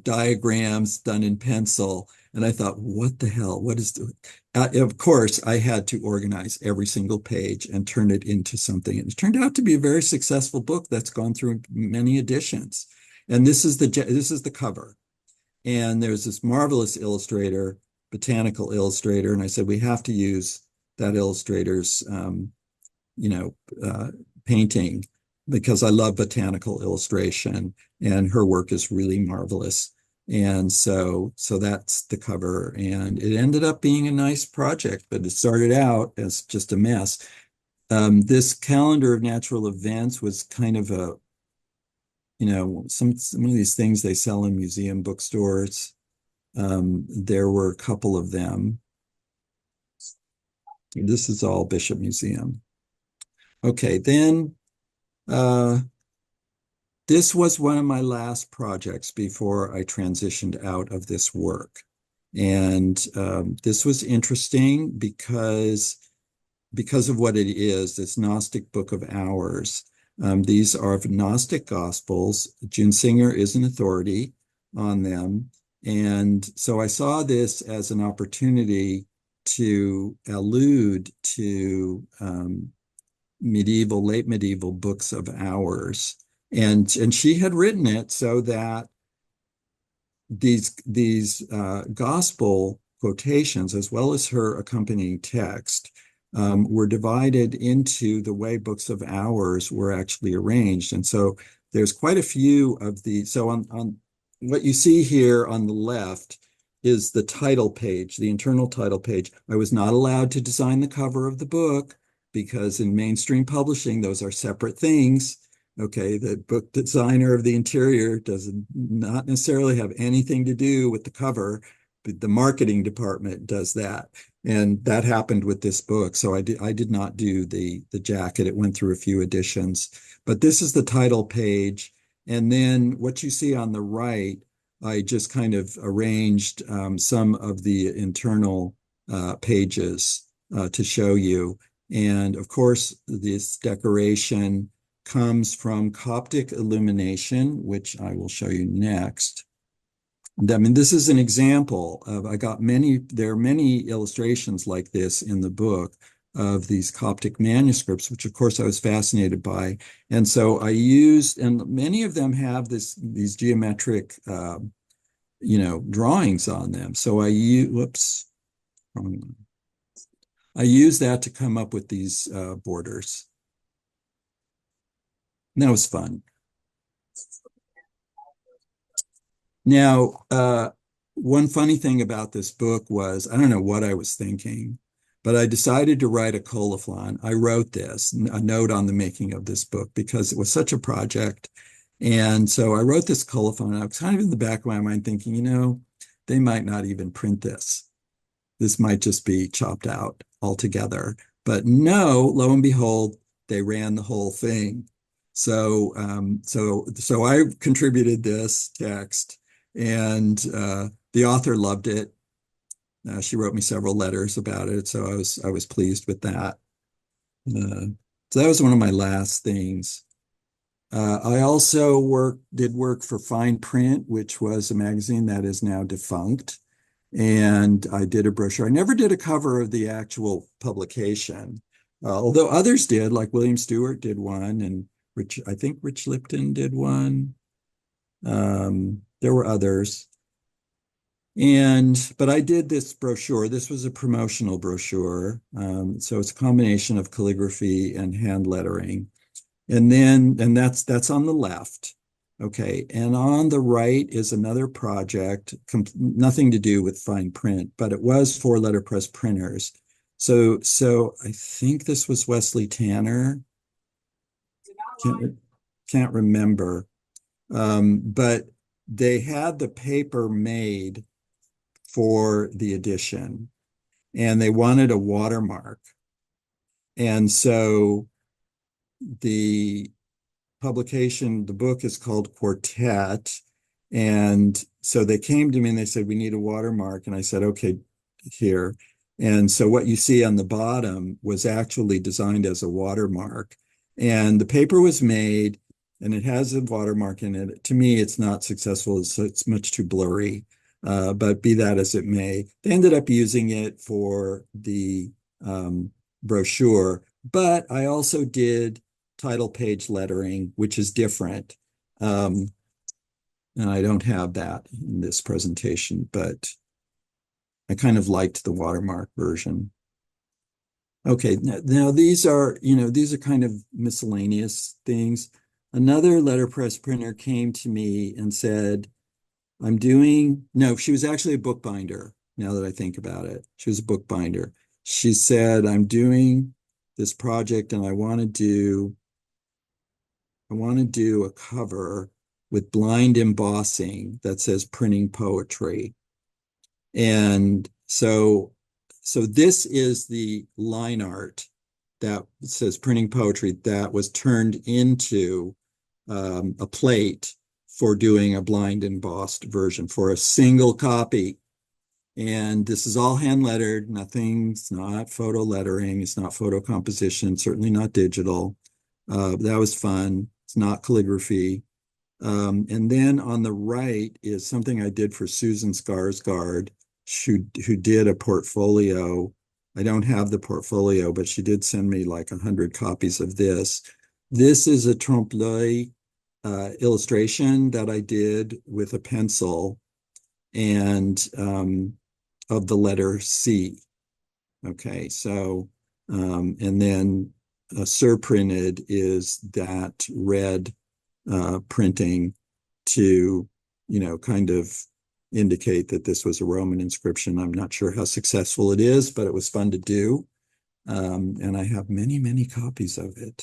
S2: diagrams done in pencil. And I thought, what the hell? What is the? Of course, I had to organize every single page and turn it into something. And it turned out to be a very successful book that's gone through many editions. And this is the cover. And there's this marvelous illustrator, botanical illustrator, and I said we have to use that illustrator's, painting because I love botanical illustration, and her work is really marvelous. And so that's the cover, and it ended up being a nice project, but it started out as just a mess. This calendar of natural events was kind of a, some of these things they sell in museum bookstores. There were a couple of them. This is all Bishop Museum. Okay, then this was one of my last projects before I transitioned out of this work. And this was interesting because of what it is, this Gnostic Book of Hours. These are Gnostic Gospels. June Singer is an authority on them. And so I saw this as an opportunity to allude to late medieval books of hours. And she had written it so that these gospel quotations, as well as her accompanying text, were divided into the way books of hours were actually arranged. And so there's quite a few of these. So on what you see here on the left is the title page, the internal title page. I was not allowed to design the cover of the book because in mainstream publishing, those are separate things. Okay, the book designer of the interior does not necessarily have anything to do with the cover, but the marketing department does that. And that happened with this book. So I did not do the jacket. It went through a few editions. But this is the title page. And then what you see on the right, I just kind of arranged some of the internal pages to show you. And of course, this decoration comes from Coptic illumination, which I will show you next. I mean, this is an example of, there are many illustrations like this in the book of these Coptic manuscripts, which of course I was fascinated by. And so I used, and many of them have these geometric, drawings on them. So I use, whoops, wrong one. I use that to come up with these borders. And that was fun. Now, one funny thing about this book was, I don't know what I was thinking, but I decided to write a colophon. I wrote this, a note on the making of this book, because it was such a project. And so I wrote this colophon. I was kind of in the back of my mind thinking, they might not even print this. This might just be chopped out altogether. But no, lo and behold, they ran the whole thing. So I contributed this text, and the author loved it. She wrote me several letters about it, so I was pleased with that. So that was one of my last things. I also did work for Fine Print, which was a magazine that is now defunct. And I did a brochure. I never did a cover of the actual publication, although others did, like William Stewart did one, and I think Rich Lipton did one. There were others. But I did this brochure. This was a promotional brochure. So it's a combination of calligraphy and hand lettering. And that's on the left. Okay, and on the right is another project, nothing to do with fine print, but it was for letterpress printers. So I think this was Wesley Tanner. Can't remember. But they had the paper made for the edition, and they wanted a watermark. And so the book is called Quartet. And so they came to me and they said, we need a watermark. And I said, okay, here. And so what you see on the bottom was actually designed as a watermark. And the paper was made and it has a watermark in it. To me, it's not successful. It's much too blurry. But be that as it may, they ended up using it for the brochure. But I also did title page lettering, which is different. And I don't have that in this presentation, but I kind of liked the watermark version. Okay, now these are kind of miscellaneous things. Another letterpress printer came to me and said, no, she was actually a bookbinder, now that I think about it. She was a bookbinder. She said, I'm doing this project and I want to do a cover with blind embossing that says printing poetry. And so this is the line art that says printing poetry that was turned into a plate for doing a blind embossed version for a single copy. And this is all hand lettered. It's not photo lettering. It's not photo composition, certainly not digital. That was fun. It's not calligraphy. And then on the right is something I did for Susan Skarsgård, who did a portfolio. I don't have the portfolio, but she did send me like 100 copies of this. This is a trompe-l'oeil illustration that I did with a pencil and of the letter C. Okay, so and then surprinted is that red printing to, kind of indicate that this was a Roman inscription. I'm not sure how successful it is, but it was fun to do. And I have many, many copies of it.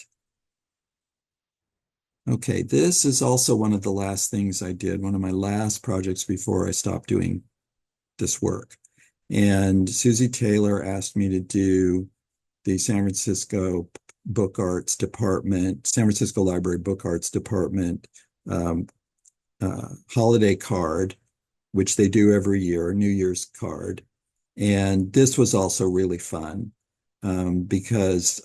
S2: Okay, this is also one of the last things I did, one of my last projects before I stopped doing this work. And Susie Taylor asked me to do the San Francisco Library Book Arts Department holiday card, which they do every year, a New Year's card. And this was also really fun. because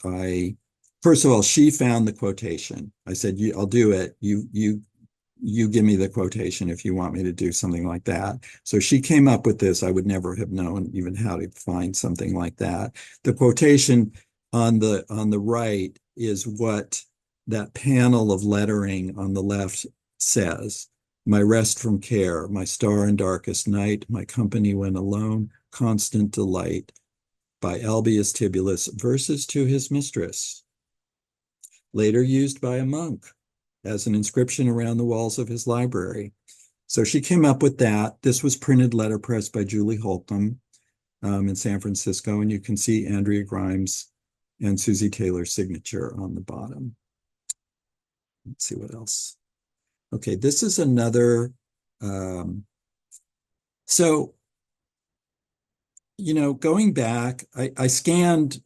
S2: first of all, she found the quotation. I said, I'll do it. You give me the quotation if you want me to do something like that. So she came up with this. I would never have known even how to find something like that. The quotation on the right is what that panel of lettering on the left says. My rest from care, my star in darkest night, my company when alone, constant delight, by Albius Tibulus, verses to his mistress, later used by a monk as an inscription around the walls of his library. So she came up with that. This was printed letterpress by Julie Holcomb in San Francisco, and you can see Andrea Grimes and Susie Taylor's signature on the bottom. Let's see what else. Okay, this is another. So, going back, I scanned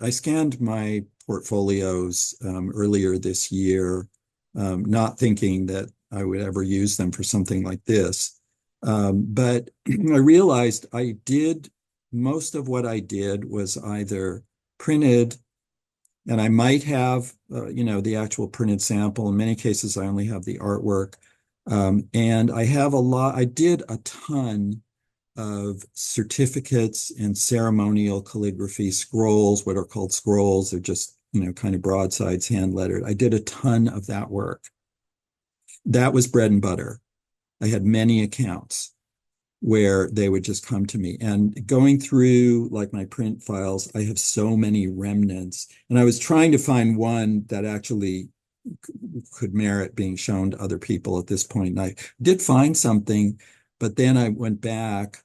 S2: my portfolios earlier this year, not thinking that I would ever use them for something like this. But I realized most of what I did was either printed, and I might have, the actual printed sample. In many cases, I only have the artwork. And I did a ton of certificates and ceremonial calligraphy scrolls, what are called scrolls. They're just, kind of broadsides, hand lettered. I did a ton of that work. That was bread and butter. I had many accounts where they would just come to me. And going through like my print files, I have so many remnants. And I was trying to find one that actually could merit being shown to other people at this point. And I did find something, but then I went back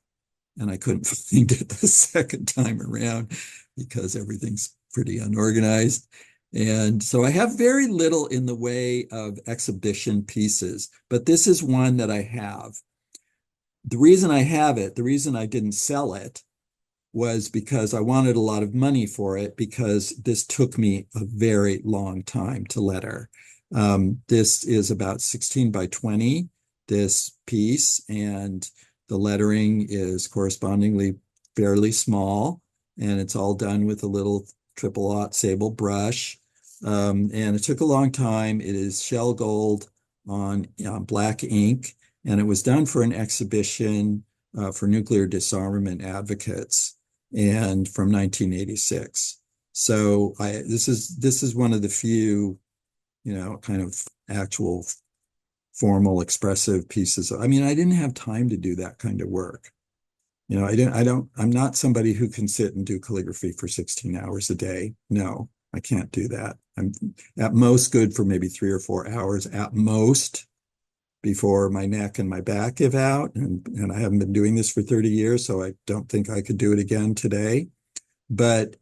S2: and I couldn't find it the second time around because everything's pretty unorganized. And so I have very little in the way of exhibition pieces, but this is one that I have. The reason I have it, the reason I didn't sell it, was because I wanted a lot of money for it, because this took me a very long time to letter. This is about 16 by 20, this piece, and the lettering is correspondingly fairly small, and it's all done with a little triple-aught sable brush. And it took a long time. It is shell gold on black ink, and it was done for an exhibition for nuclear disarmament advocates, and from 1986. So this is one of the few, kind of actual formal expressive pieces. I mean, I didn't have time to do that kind of work. I'm not somebody who can sit and do calligraphy for 16 hours a day. No, I can't do that. I'm at most good for maybe 3 or 4 hours at most before my neck and my back give out. And I haven't been doing this for 30 years, so I don't think I could do it again today. But,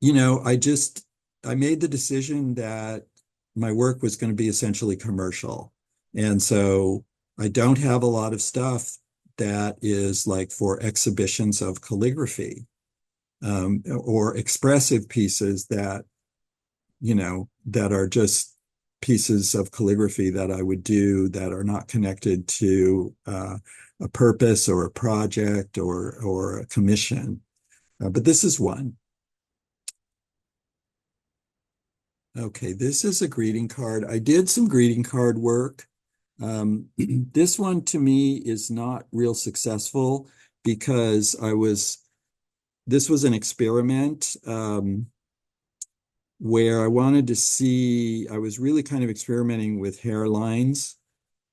S2: I made the decision that my work was going to be essentially commercial. And so I don't have a lot of stuff that is like for exhibitions of calligraphy, or expressive pieces that, that are just pieces of calligraphy that I would do that are not connected to a purpose or a project or a commission. But this is one. Okay, this is a greeting card. I did some greeting card work. This one to me is not real successful because this was an experiment where I wanted to see, I was really kind of experimenting with hairlines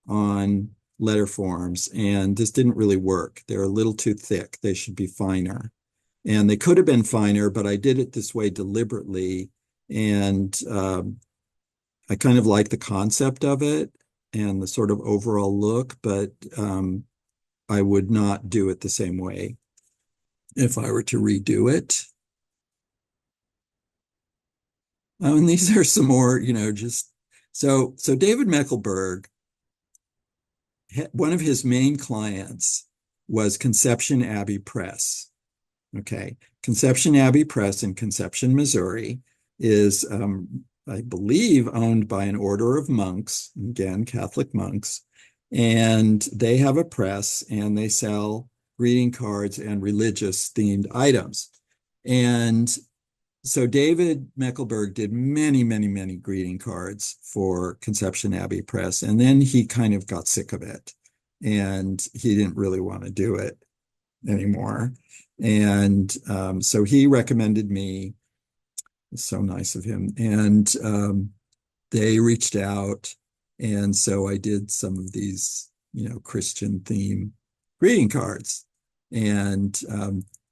S2: on letter forms, and this didn't really work. They're a little too thick. They should be finer. And they could have been finer, but I did it this way deliberately. And I kind of like the concept of it and the sort of overall look, but I would not do it the same way if I were to redo it. And these are some more, just so David Meckelberg, one of his main clients was Conception Abbey Press. Okay, Conception Abbey Press in Conception, Missouri is, I believe, owned by an order of monks, again, Catholic monks, and they have a press and they sell greeting cards and religious themed items. And So David Meckelberg did many, many, many greeting cards for Conception Abbey Press, and then he kind of got sick of it, and he didn't really want to do it anymore. And so he recommended me. It's so nice of him. And they reached out, and so I did some of these, Christian theme greeting cards. And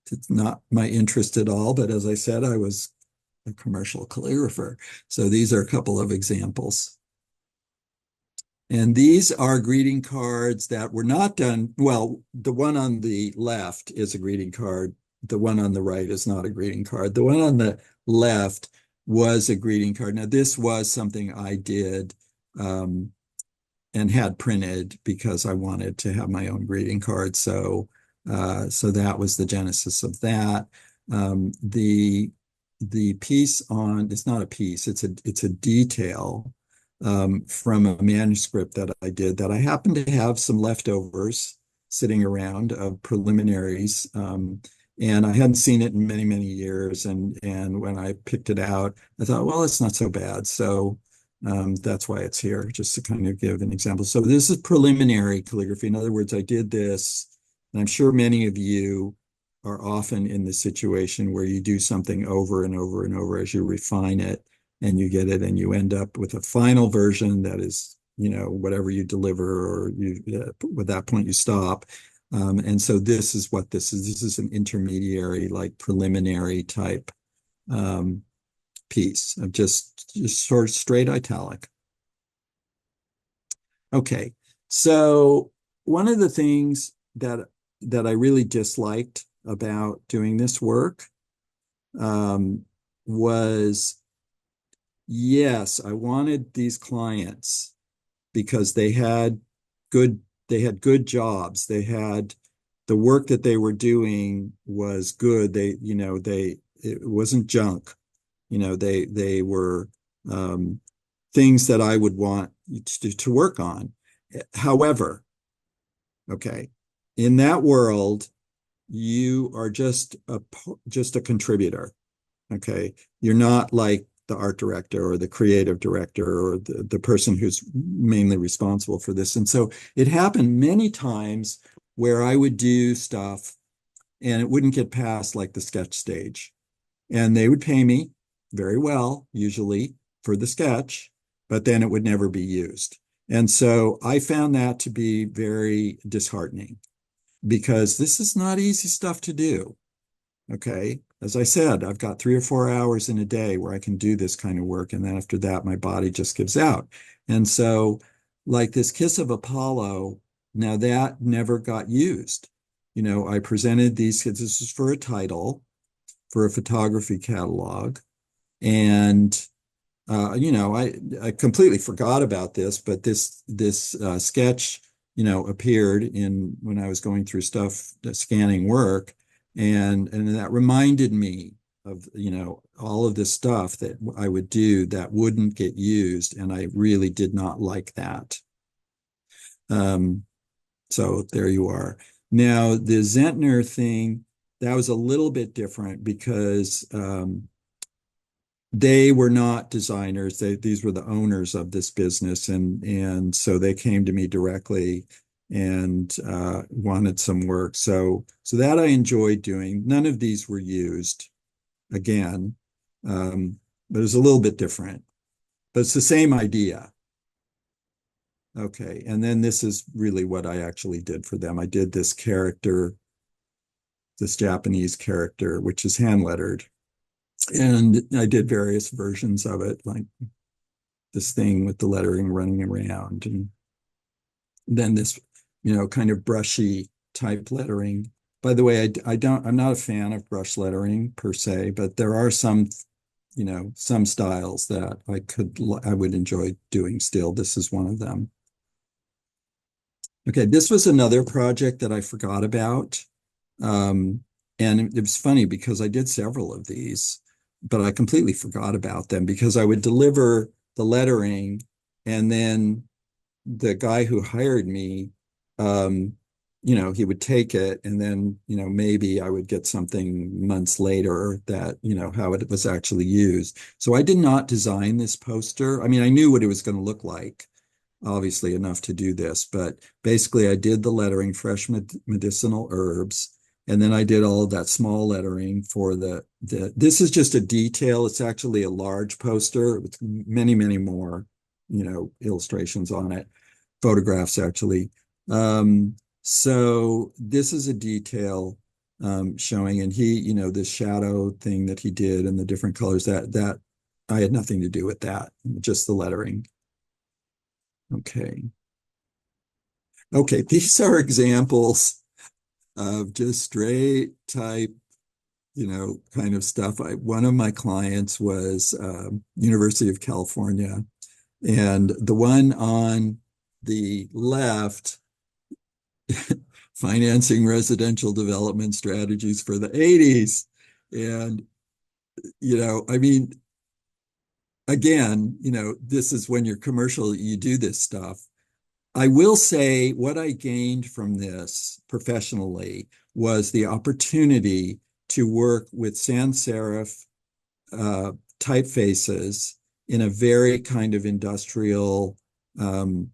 S2: it's not my interest at all, but as I said, I was a commercial calligrapher. So these are a couple of examples. And these are greeting cards that were not done. Well, the one on the left is a greeting card. The one on the right is not a greeting card. The one on the left was a greeting card. Now, this was something I did and had printed because I wanted to have my own greeting card. So that was the genesis of that. The piece on, it's not a piece, it's a detail from a manuscript that I did that I happened to have some leftovers sitting around of preliminaries. And I hadn't seen it in many, many years. And when I picked it out, I thought, well, it's not so bad. So that's why it's here, just to kind of give an example. So this is preliminary calligraphy. In other words, I did this, and I'm sure many of you are often in the situation where you do something over and over and over as you refine it, and you get it, and you end up with a final version that is, whatever you deliver, or at that point you stop. And so this is what this is. This is an intermediary, like preliminary type piece of just sort of straight italic. Okay, so one of the things that I really disliked about doing this work was, yes, I wanted these clients because they had good jobs. They had the work that they were doing was good. It wasn't junk. They were things that I would want to work on. However, okay, in that world, you are just a contributor. Okay, you're not like the art director or the creative director or the person who's mainly responsible for this. And so it happened many times where I would do stuff and it wouldn't get past like the sketch stage. And they would pay me very well, usually, for the sketch, but then it would never be used. And so I found that to be very disheartening because this is not easy stuff to do. Okay. As I said, I've got 3 or 4 hours in a day where I can do this kind of work. And then after that, my body just gives out. And so, like this Kiss of Apollo, now that never got used. I presented these kids, this is for a title, for a photography catalog. And I completely forgot about this, but this sketch, appeared in when I was going through stuff, scanning work, and that reminded me of all of this stuff that I would do that wouldn't get used, and I really did not like that. So there you are. Now the Zentner thing, that was a little bit different because they were not designers. These were the owners of this business, and so they came to me directly and wanted some work. So that I enjoyed doing. None of these were used again, but it was a little bit different. But it's the same idea. Okay, and then this is really what I actually did for them. I did this character, this Japanese character, which is hand lettered. And I did various versions of it, like this thing with the lettering running around, and then this, kind of brushy type lettering. By the way, I'm not a fan of brush lettering per se, but there are some styles that I would enjoy doing still. This is one of them. Okay, this was another project that I forgot about. And it was funny because I did several of these, but I completely forgot about them because I would deliver the lettering, and then the guy who hired me, he would take it and then, maybe I would get something months later that, how it was actually used. So I did not design this poster. I mean, I knew what it was going to look like, obviously enough to do this, but basically I did the lettering, fresh medicinal herbs, and then I did all of that small lettering for this is just a detail. It's actually a large poster with many, many more, illustrations on it, photographs actually. So this is a detail showing, and this shadow thing that he did and the different colors that I had nothing to do with that, just the lettering. Okay. Okay, these are examples of just straight type, kind of stuff. One of my clients was University of California, and the one on the left, financing residential development strategies for the 80s. And, I mean, again, this is when you're commercial, you do this stuff. I will say what I gained from this professionally was the opportunity to work with sans serif typefaces in a very kind of industrial, kind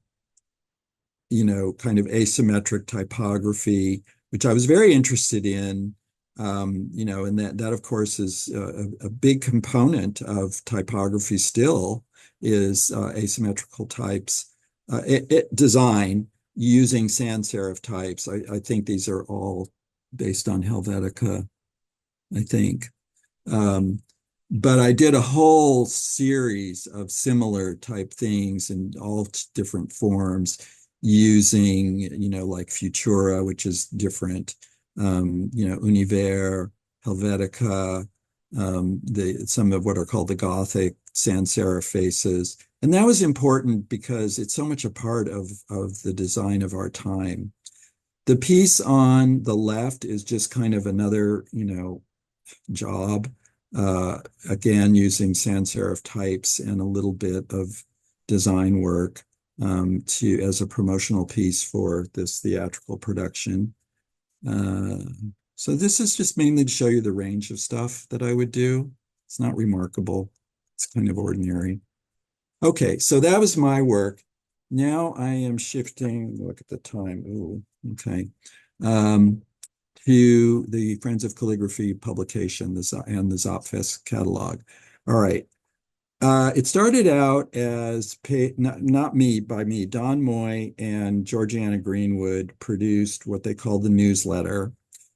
S2: of asymmetric typography, which I was very interested in. And that of course is a big component of typography still is asymmetrical types. Design using sans serif types. I think these are all based on Helvetica, I think. Um, but I did a whole series of similar type things in all different forms using, like Futura, which is different, Univers, Helvetica, some of what are called the Gothic sans serif faces. And that was important because it's so much a part of the design of our time. The piece on the left is just kind of another, job, again, using sans serif types and a little bit of design work as a promotional piece for this theatrical production. So this is just mainly to show you the range of stuff that I would do. It's not remarkable. It's kind of ordinary. Okay, so that was my work. Now I am shifting, look at the time. Ooh, okay. To the Friends of Calligraphy publication and the Zopfest catalog. All right. It started out as not me, by me. Don Moy and Georgiana Greenwood produced what they called the newsletter.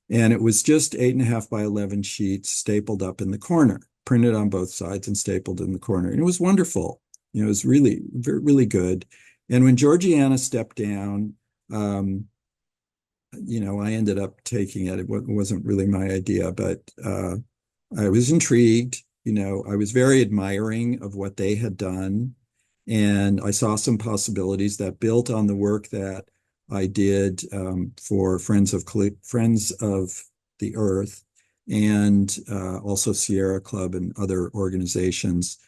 S2: And it was just 8.5 by 11 sheets stapled up in the corner, printed on both sides and stapled in the corner. And it was wonderful. It was really, really good. And when Georgiana stepped down, I ended up taking it. It wasn't really my idea, but I was intrigued. I was very admiring of what they had done. And I saw some possibilities that built on the work that I did for Friends of the Earth and also Sierra Club and other organizations,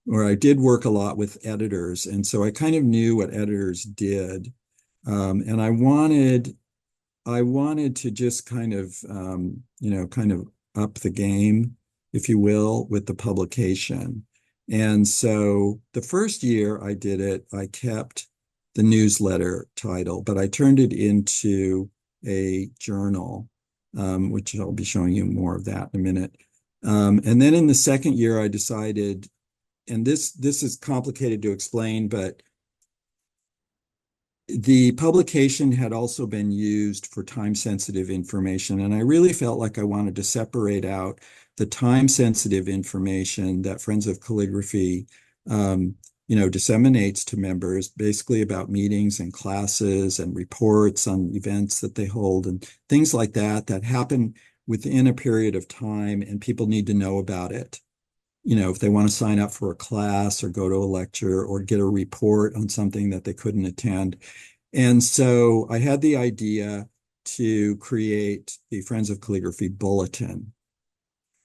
S2: where I did work a lot with editors. And so I kind of knew what editors did. And I wanted to just kind of, kind of up the game, if you will, with the publication. And so the first year I did it, I kept the newsletter title, but I turned it into a journal, which I'll be showing you more of that in a minute. And then in the second year, I decided, and this is complicated to explain, but the publication had also been used for time-sensitive information, and I really felt like I wanted to separate out the time-sensitive information that Friends of Calligraphy, disseminates to members, basically about meetings and classes and reports on events that they hold and things like that happen within a period of time, and people need to know about it. If they want to sign up for a class or go to a lecture or get a report on something that they couldn't attend. And so I had the idea to create the Friends of Calligraphy Bulletin,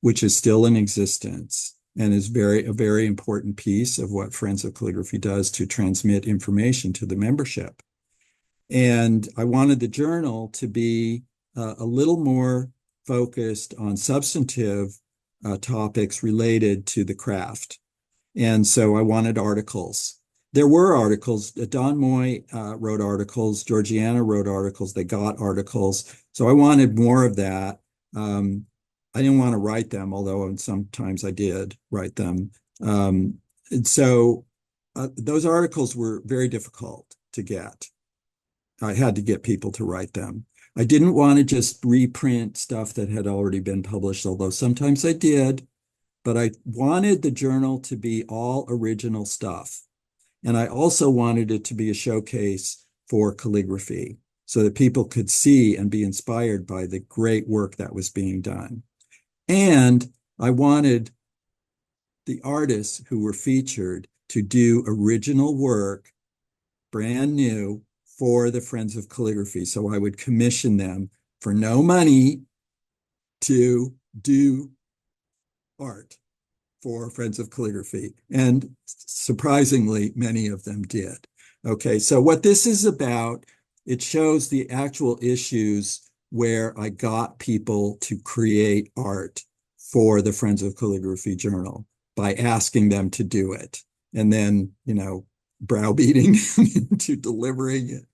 S2: which is still in existence and is a very important piece of what Friends of Calligraphy does to transmit information to the membership. And I wanted the journal to be a little more focused on substantive topics related to the craft. And so I wanted articles. There were articles. Don Moy wrote articles. Georgiana wrote articles. They got articles. So I wanted more of that. I didn't want to write them, although sometimes I did write them. And so those articles were very difficult to get. I had to get people to write them. I didn't want to just reprint stuff that had already been published, although sometimes I did, but I wanted the journal to be all original stuff. And I also wanted it to be a showcase for calligraphy so that people could see and be inspired by the great work that was being done. And I wanted the artists who were featured to do original work, brand new, for the Friends of Calligraphy. So I would commission them for no money to do art for Friends of Calligraphy. And surprisingly, many of them did. Okay, so what this is about, it shows the actual issues where I got people to create art for the Friends of Calligraphy journal by asking them to do it. And then, browbeating them into delivering it.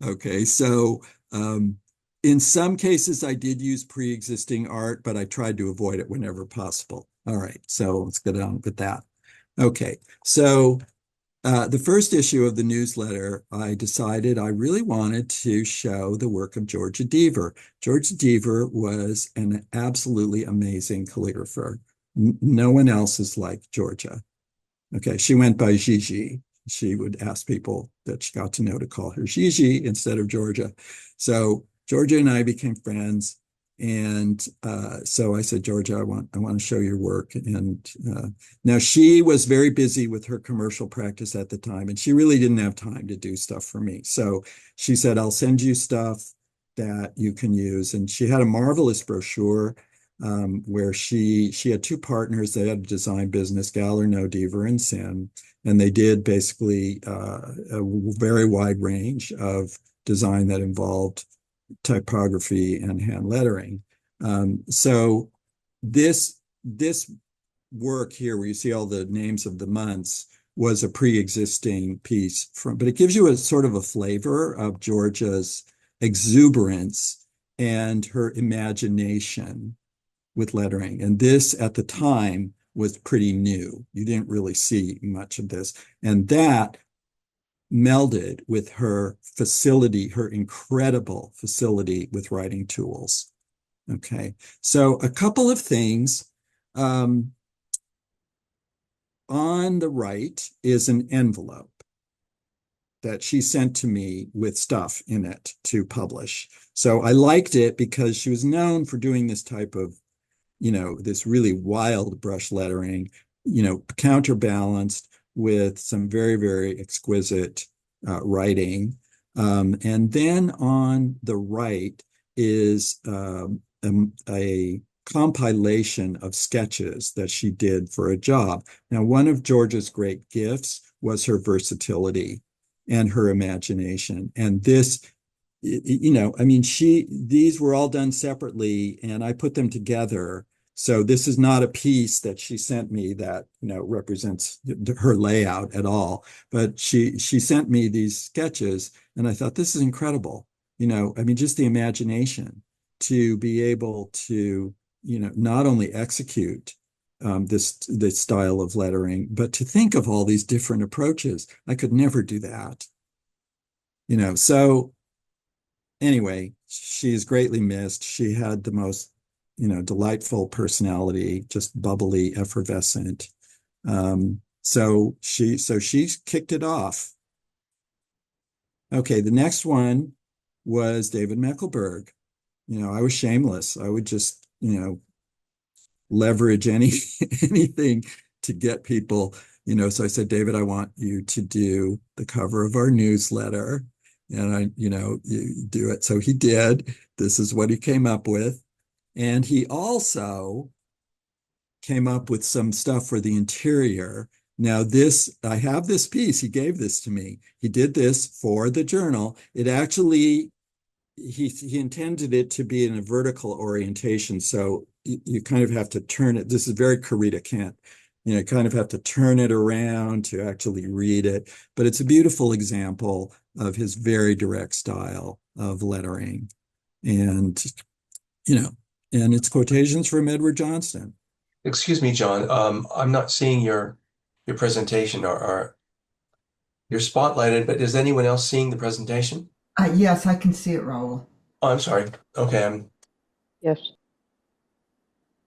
S2: Okay, so in some cases, I did use pre-existing art, but I tried to avoid it whenever possible. All right, so let's get on with that. Okay, so the first issue of the newsletter, I decided I really wanted to show the work of Georgia Deaver. Georgia Deaver was an absolutely amazing calligrapher. No one else is like Georgia. Okay, she went by Gigi. She would ask people that she got to know to call her Gigi instead of Georgia. So Georgia and I became friends. And so I said, Georgia, I want to show your work. And now she was very busy with her commercial practice at the time, and she really didn't have time to do stuff for me. So she said, I'll send you stuff that you can use. And she had a marvelous brochure where she had two partners. They had a design business, Galler, No Deaver, and Sin, and they did basically a very wide range of design that involved typography and hand lettering. So this work here, where you see all the names of the months, was a pre-existing piece but it gives you a sort of a flavor of Georgia's exuberance and her imagination with lettering. And this at the time was pretty new. You didn't really see much of this. And that melded with her facility, her incredible facility with writing tools. Okay, so a couple of things. On the right is an envelope that she sent to me with stuff in it to publish. So I liked it because she was known for doing this type of, this really wild brush lettering, counterbalanced with some very, very exquisite writing. And then on the right is a compilation of sketches that she did for a job. Now, one of Georgia's great gifts was her versatility and her imagination. And this, I mean, these were all done separately, and I put them together. So this is not a piece that she sent me that, represents her layout at all. But she sent me these sketches, and I thought, this is incredible. I mean, just the imagination to be able to, not only execute this style of lettering, but to think of all these different approaches. I could never do that. So anyway, she is greatly missed. She had the most, delightful personality, just bubbly, effervescent. So she's kicked it off. Okay, the next one was David Meckelberg. I was shameless. I would just, leverage anything to get people, So I said, David, I want you to do the cover of our newsletter. And you do it. So he did. This is what he came up with. And he also came up with some stuff for the interior. Now this, I have this piece, he gave this to me. He did this for the journal. It actually, he intended it to be in a vertical orientation. So you kind of have to turn it. This is very Karita Kent. You kind of have to turn it around to actually read it. But it's a beautiful example of his very direct style of lettering. And, you know, and it's quotations from Edward Johnston.
S1: Excuse me, John. I'm not seeing your presentation, or you're spotlighted, but is anyone else seeing the presentation?
S3: Yes, I can see it, Raul.
S1: Oh, I'm sorry. Okay,
S4: Yes.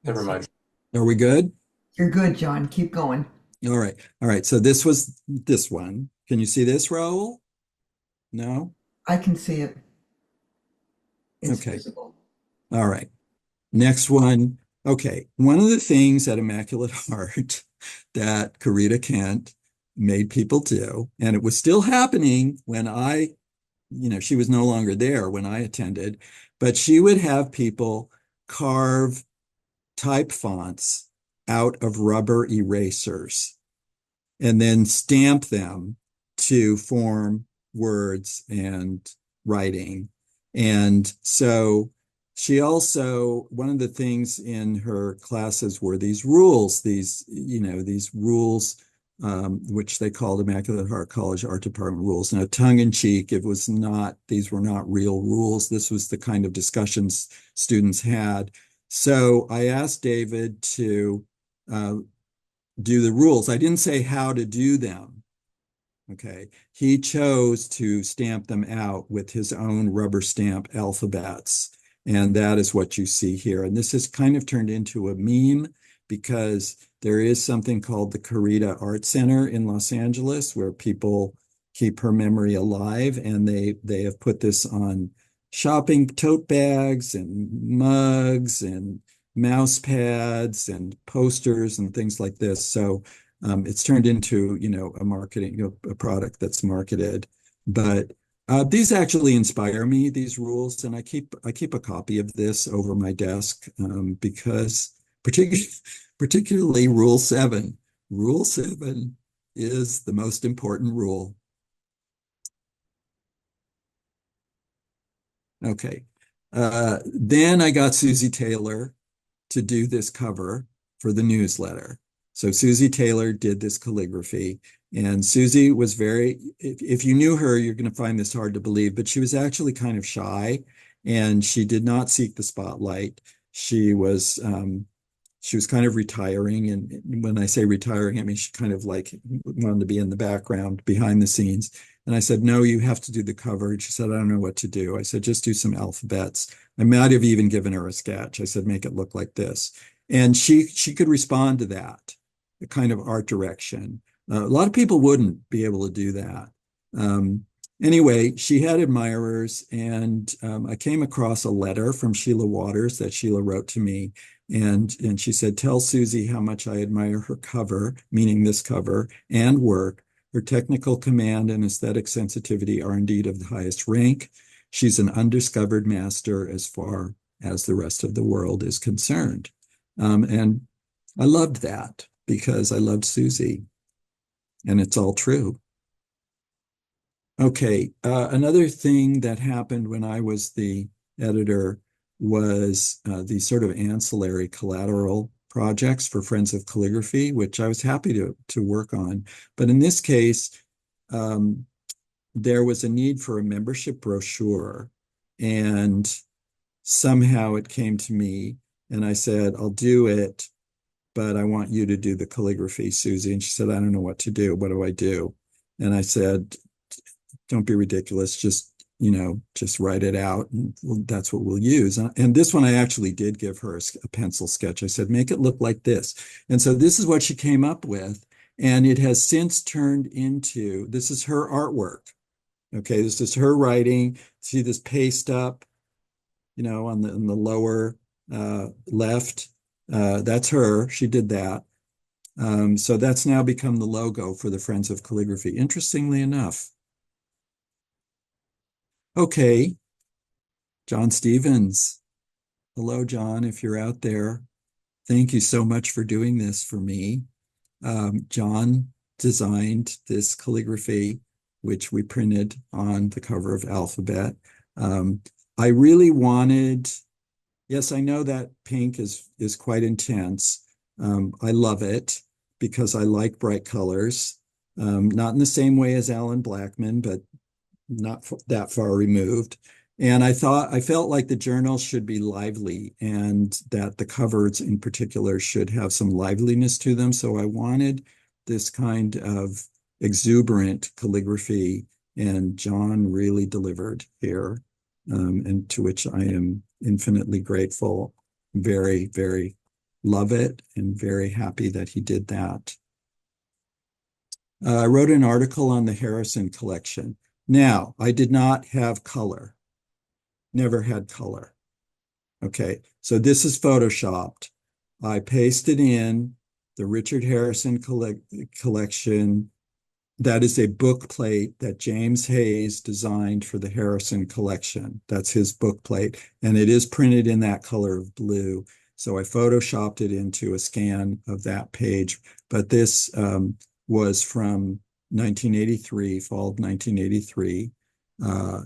S1: never mind.
S2: Are we good?
S3: You're good, John. Keep going.
S2: All right. All right. So this was this one. Can you see this, Raul? No?
S3: I can see it. It's
S2: Okay.
S3: visible.
S2: All right. Next one. Okay. One of the things at Immaculate Heart that Karita Kent made people do, and it was still happening when she was no longer there when I attended, but she would have people carve type fonts out of rubber erasers and then stamp them to form words and writing. And so she also, one of the things in her classes were these rules, these rules, which they called Immaculate Heart College Art Department rules. Now, tongue in cheek, these were not real rules. This was the kind of discussions students had. So I asked David to do the rules. I didn't say how to do them. Okay. He chose to stamp them out with his own rubber stamp alphabets. And that is what you see here. And this has kind of turned into a meme because there is something called the Karita Art Center in Los Angeles where people keep her memory alive. And they have put this on shopping tote bags and mugs and mouse pads and posters and things like this. So it's turned into, a marketing, a product that's marketed. But these actually inspire me, these rules, and I keep a copy of this over my desk because particularly Rule 7. Rule 7 is the most important rule. Okay. Then I got Susie Taylor to do this cover for the newsletter. So Susie Taylor did this calligraphy, and Susie was if you knew her, you're going to find this hard to believe, but she was actually kind of shy, and she did not seek the spotlight. She was kind of retiring, and when I say retiring, I mean she kind of like wanted to be in the background, behind the scenes. And I said, no, you have to do the cover. And she said, I don't know what to do. I said, just do some alphabets. I might have even given her a sketch. I said, make it look like this. And she could respond to that, the kind of art direction. A lot of people wouldn't be able to do that. Anyway, she had admirers, and I came across a letter from Sheila Waters that Sheila wrote to me. And she said, tell Susie how much I admire her cover, meaning this cover, and work. Her technical command and aesthetic sensitivity are indeed of the highest rank. She's an undiscovered master as far as the rest of the world is concerned. And I loved that because I loved Susie, and it's all true. Okay, another thing that happened when I was the editor was these sort of ancillary collateral projects for Friends of Calligraphy, which I was happy to work on. But in this case, there was a need for a membership brochure, and somehow it came to me, and I said, I'll do it, but I want you to do the calligraphy, Susie. And she said, I don't know what to do. What do I do? And I said, don't be ridiculous. Just write it out, and that's what we'll use. And this one, I actually did give her a pencil sketch. I said, make it look like this. And so this is what she came up with. And it has since turned into, this is her artwork. Okay, this is her writing. See this paste up, on the lower left. That's her. She did that. So that's now become the logo for the Friends of Calligraphy, interestingly enough. Okay, John Stevens. Hello, John, if you're out there. Thank you so much for doing this for me. John designed this calligraphy, which we printed on the cover of Alphabet. I really wanted, yes, I know that pink is quite intense. I love it because I like bright colors. Not in the same way as Alan Blackman, but not that far removed. And I felt like the journals should be lively and that the covers in particular should have some liveliness to them. So I wanted this kind of exuberant calligraphy, and John really delivered here, and to which I am infinitely grateful. Very, very love it and very happy that he did that. I wrote an article on the Harrison collection. Now, I did not have color, never had color. Okay, so this is Photoshopped. I pasted in the Richard Harrison collection. That is a book plate that James Hayes designed for the Harrison collection. That's his book plate, and it is printed in that color of blue. So I Photoshopped it into a scan of that page. But this was from 1983, fall of 1983.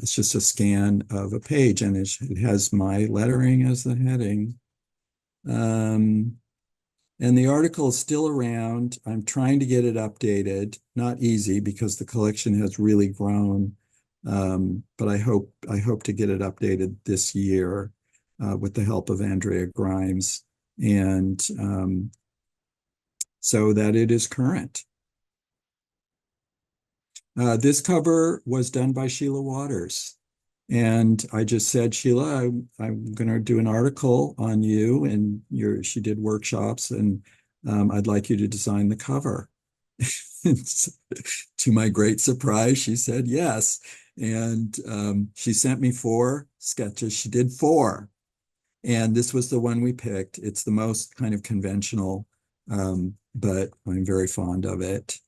S2: It's just a scan of a page, and it has my lettering as the heading. And the article is still around. I'm trying to get it updated. Not easy because the collection has really grown. But I hope to get it updated this year with the help of Andrea Grimes, and so that it is current. This cover was done by Sheila Waters. And I just said, Sheila, I'm going to do an article on you, and she did workshops, and I'd like you to design the cover. To my great surprise, she said yes. And she sent me 4 sketches. She did 4. And this was the one we picked. It's the most kind of conventional, but I'm very fond of it.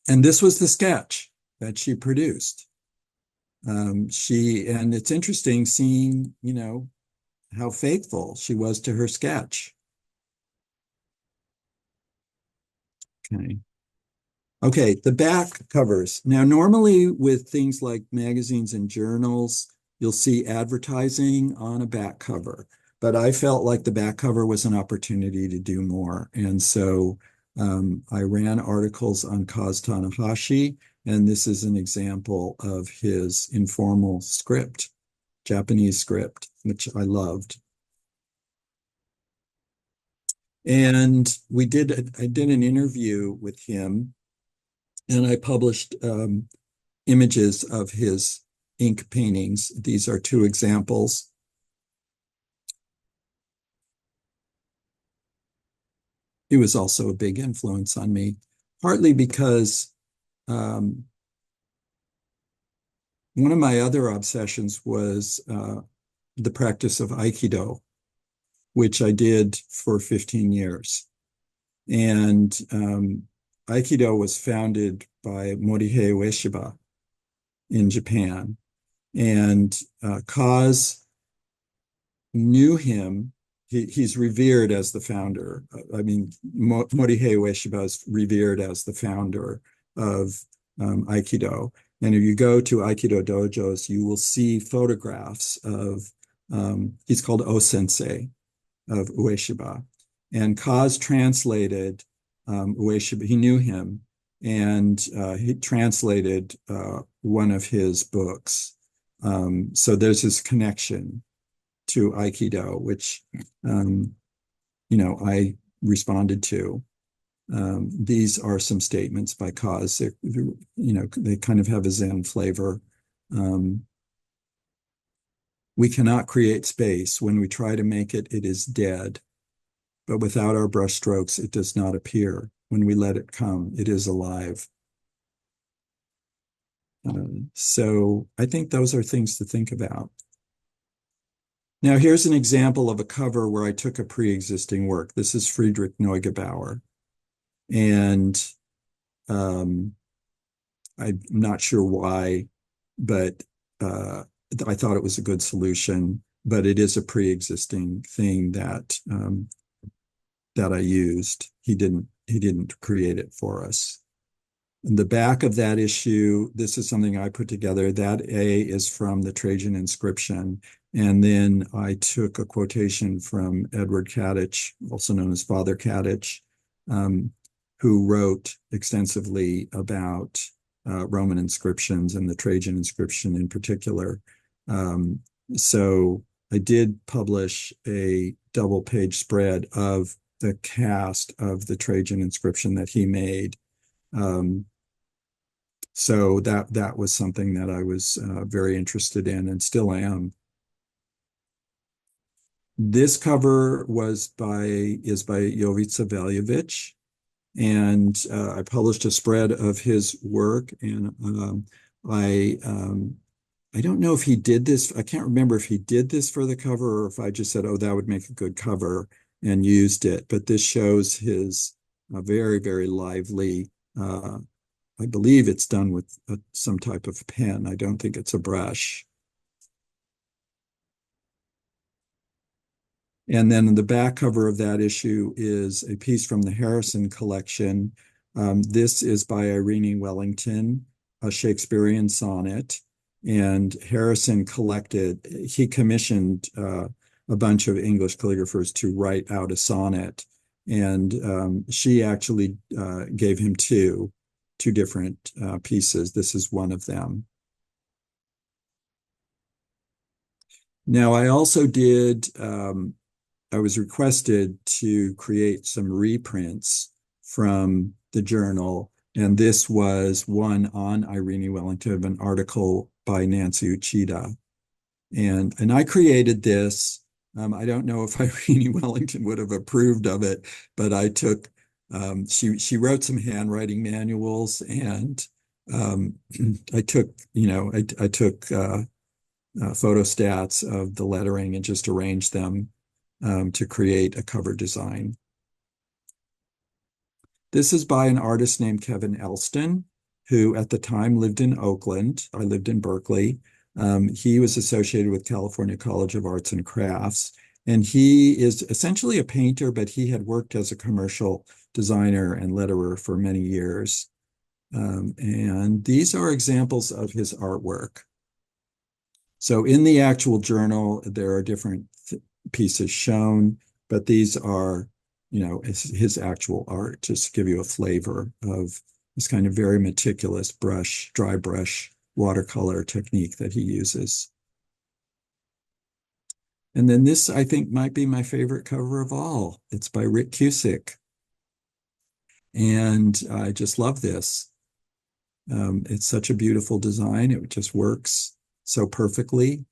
S2: And this was the sketch that she produced. And it's interesting seeing, how faithful she was to her sketch. Okay, the back covers. Now, normally with things like magazines and journals, you'll see advertising on a back cover. But I felt like the back cover was an opportunity to do more. And so I ran articles on Kaz Tanahashi, and this is an example of his informal script, Japanese script, which I loved. And I did an interview with him, and I published images of his ink paintings. These are 2 examples. He was also a big influence on me, partly because one of my other obsessions was the practice of Aikido, which I did for 15 years. And Aikido was founded by Morihei Ueshiba in Japan. And Kaz knew him. He's revered as the founder. I mean, Morihei Ueshiba is revered as the founder of Aikido. And if you go to Aikido dojos, you will see photographs of, he's called O-sensei of Ueshiba. And Kaz translated Ueshiba, he knew him, and he translated one of his books. So there's this connection to Aikido, which, I responded to. These are some statements by Kaz. They kind of have a Zen flavor. We cannot create space. When we try to make it, it is dead. But without our brushstrokes, it does not appear. When we let it come, it is alive. So I think those are things to think about. Now, here's an example of a cover where I took a pre-existing work. This is Friedrich Neugebauer. And I'm not sure why, but I thought it was a good solution. But it is a pre-existing thing that I used. He didn't create it for us. In the back of that issue, this is something I put together. That A is from the Trajan inscription. And then I took a quotation from Edward Kadich, also known as Father Kadich, who wrote extensively about Roman inscriptions and the Trajan inscription in particular. So I did publish a double-page spread of the cast of the Trajan inscription that he made. So that was something that I was very interested in and still am. This cover is by Jovica Veljovic, and I published a spread of his work. And I don't know if he did this. I can't remember if he did this for the cover or if I just said, "Oh, that would make a good cover," and used it. But this shows his very, very lively. I believe it's done with some type of pen. I don't think it's a brush. And then the back cover of that issue is a piece from the Harrison collection. This is by Irene Wellington, a Shakespearean sonnet. And Harrison he commissioned a bunch of English calligraphers to write out a sonnet. And she actually gave him two different pieces. This is one of them. Now, I also did, I was requested to create some reprints from the journal, and this was one on Irene Wellington, an article by Nancy Uchida. And I created this. I don't know if Irene Wellington would have approved of it, but I took she wrote some handwriting manuals, and I took photostats of the lettering and just arranged them to create a cover design. This is by an artist named Kevin Elston, who at the time lived in Oakland. I lived in Berkeley. He was associated with California College of Arts and Crafts, and he is essentially a painter, but he had worked as a commercial designer and letterer for many years. And these are examples of his artwork. So in the actual journal, there are different pieces shown, but these are, his actual art, just to give you a flavor of this kind of very meticulous dry brush, watercolor technique that he uses. And then this, I think, might be my favorite cover of all. It's by Rick Cusick. And I just love this. It's such a beautiful design. It just works so perfectly.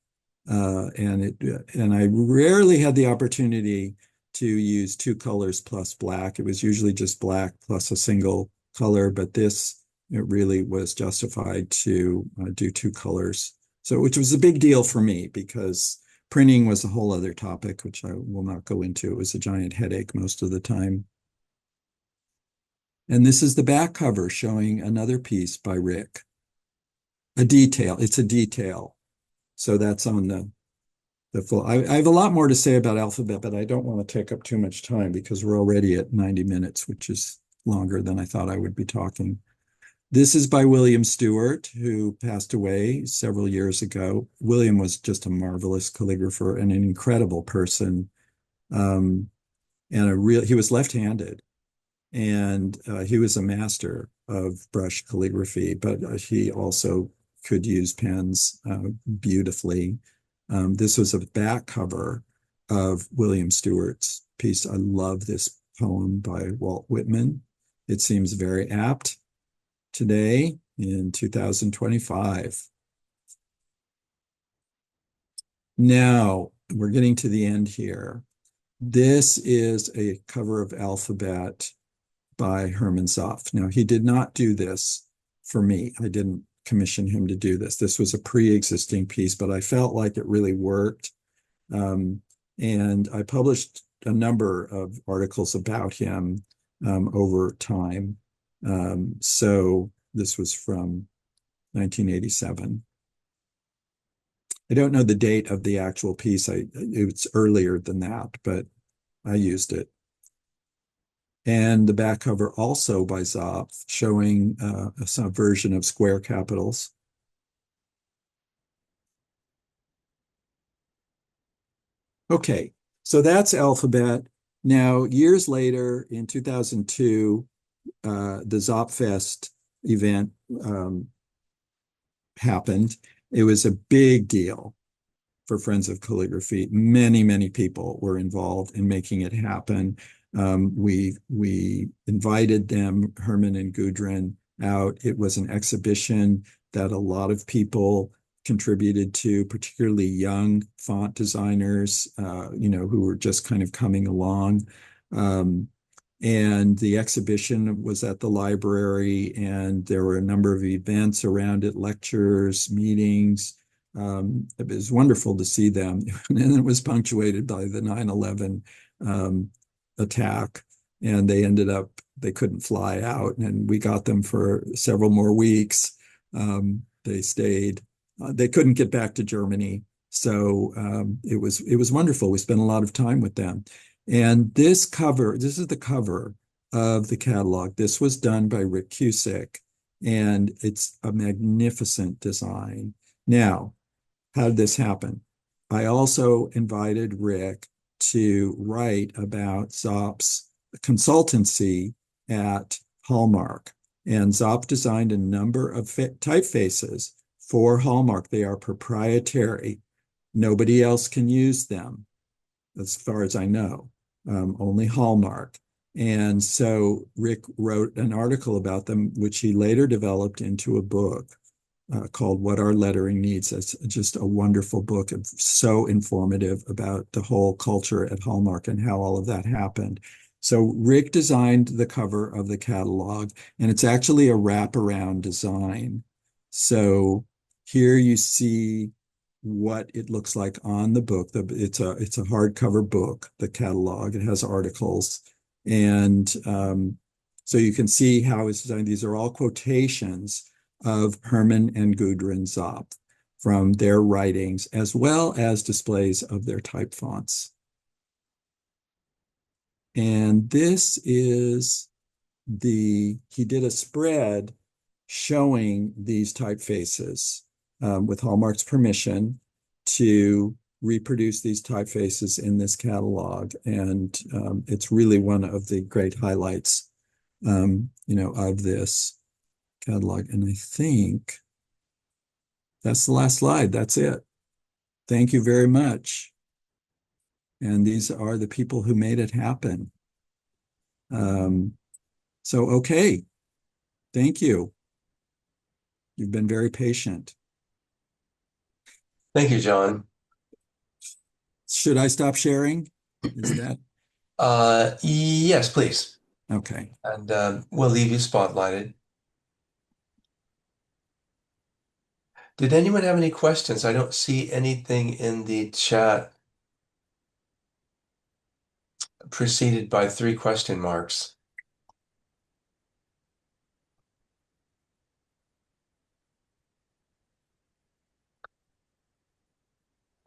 S2: And I rarely had the opportunity to use two colors plus black. It was usually just black plus a single color, but it really was justified to do two colors. So, which was a big deal for me because printing was a whole other topic, which I will not go into. It was a giant headache most of the time. And this is the back cover showing another piece by Rick. A detail. It's a detail. So that's on the full. I have a lot more to say about Alphabet, but I don't want to take up too much time because we're already at 90 minutes, which is longer than I thought I would be talking. This is by William Stewart, who passed away several years ago. William was just a marvelous calligrapher and an incredible person. And he was left-handed, and he was a master of brush calligraphy, but he also could use pens beautifully. This was a back cover of William Stewart's piece. I love this poem by Walt Whitman. It seems very apt today in 2025. Now, we're getting to the end here. This is a cover of Alphabet by Hermann Zapf. Now, he did not do this for me. I didn't commission him to do this. This was a pre-existing piece, but I felt like it really worked. And I published a number of articles about him over time. So this was from 1987. I don't know the date of the actual piece. It's earlier than that, but I used it. And the back cover also by Zopf, showing some version of square capitals. Okay, so that's Alphabet. Now, years later, in 2002, the Zopfest event happened. It was a big deal for Friends of Calligraphy. Many, many people were involved in making it happen. We invited them, Herman and Gudrun, out. It was an exhibition that a lot of people contributed to, particularly young font designers, who were just kind of coming along. And the exhibition was at the library, and there were a number of events around it, lectures, meetings. It was wonderful to see them. And it was punctuated by the 9/11 attack. And they couldn't fly out. And we got them for several more weeks. They stayed. They couldn't get back to Germany. So it was wonderful. We spent a lot of time with them. And this is the cover of the catalog. This was done by Rick Cusick, and it's a magnificent design. Now, how did this happen? I also invited Rick to write about Zopf's consultancy at Hallmark. And Zopf designed a number of typefaces for Hallmark. They are proprietary. Nobody else can use them, as far as I know, only Hallmark. And so Rick wrote an article about them, which he later developed into a book called What Our Lettering Needs. It's just a wonderful book, so informative about the whole culture at Hallmark and how all of that happened. So Rick designed the cover of the catalog, and it's actually a wraparound design. So here you see what it looks like on the book. It's a hardcover book, the catalog. It has articles. And so you can see how it's designed. These are all quotations of Herman and Gudrun Zopf from their writings, as well as displays of their type fonts. And this is he did a spread showing these typefaces with Hallmark's permission to reproduce these typefaces in this catalog. And it's really one of the great highlights, of this catalog. And I think that's the last slide. That's it. Thank you very much. And these are the people who made it happen. So, okay. Thank you. You've been very patient.
S1: Thank you, John.
S2: Should I stop sharing? Is that
S1: Yes, please.
S2: okay?
S1: And we'll leave you spotlighted. Did anyone have any questions? I don't see anything in the chat preceded by 3 question marks.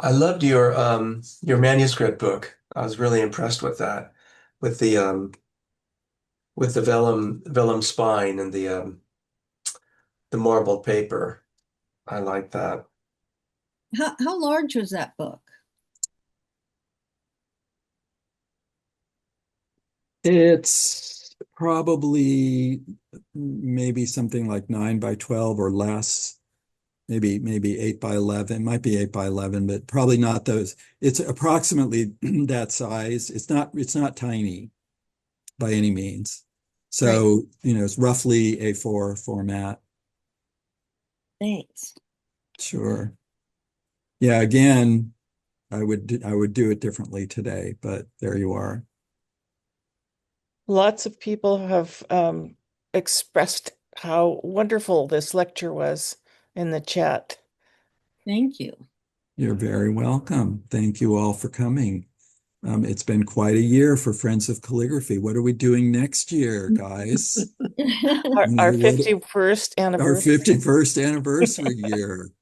S1: I loved your manuscript book. I was really impressed with that, with the vellum spine and the marbled paper. I like that.
S4: How large was that book?
S2: It's probably maybe something like 9 by 12 or less, maybe 8 by 11. It might be 8 by 11, but probably not those. It's approximately that size. It's not tiny by any means. So, it's roughly A4 format.
S4: Thanks.
S2: Sure. Yeah, again, I would do it differently today, but there you are.
S5: Lots of people have expressed how wonderful this lecture was in the chat.
S4: Thank you.
S2: You're very welcome. Thank you all for coming. It's been quite a year for Friends of Calligraphy. What are we doing next year, guys?
S5: Our 51st
S2: Our
S5: anniversary.
S2: 51st anniversary year.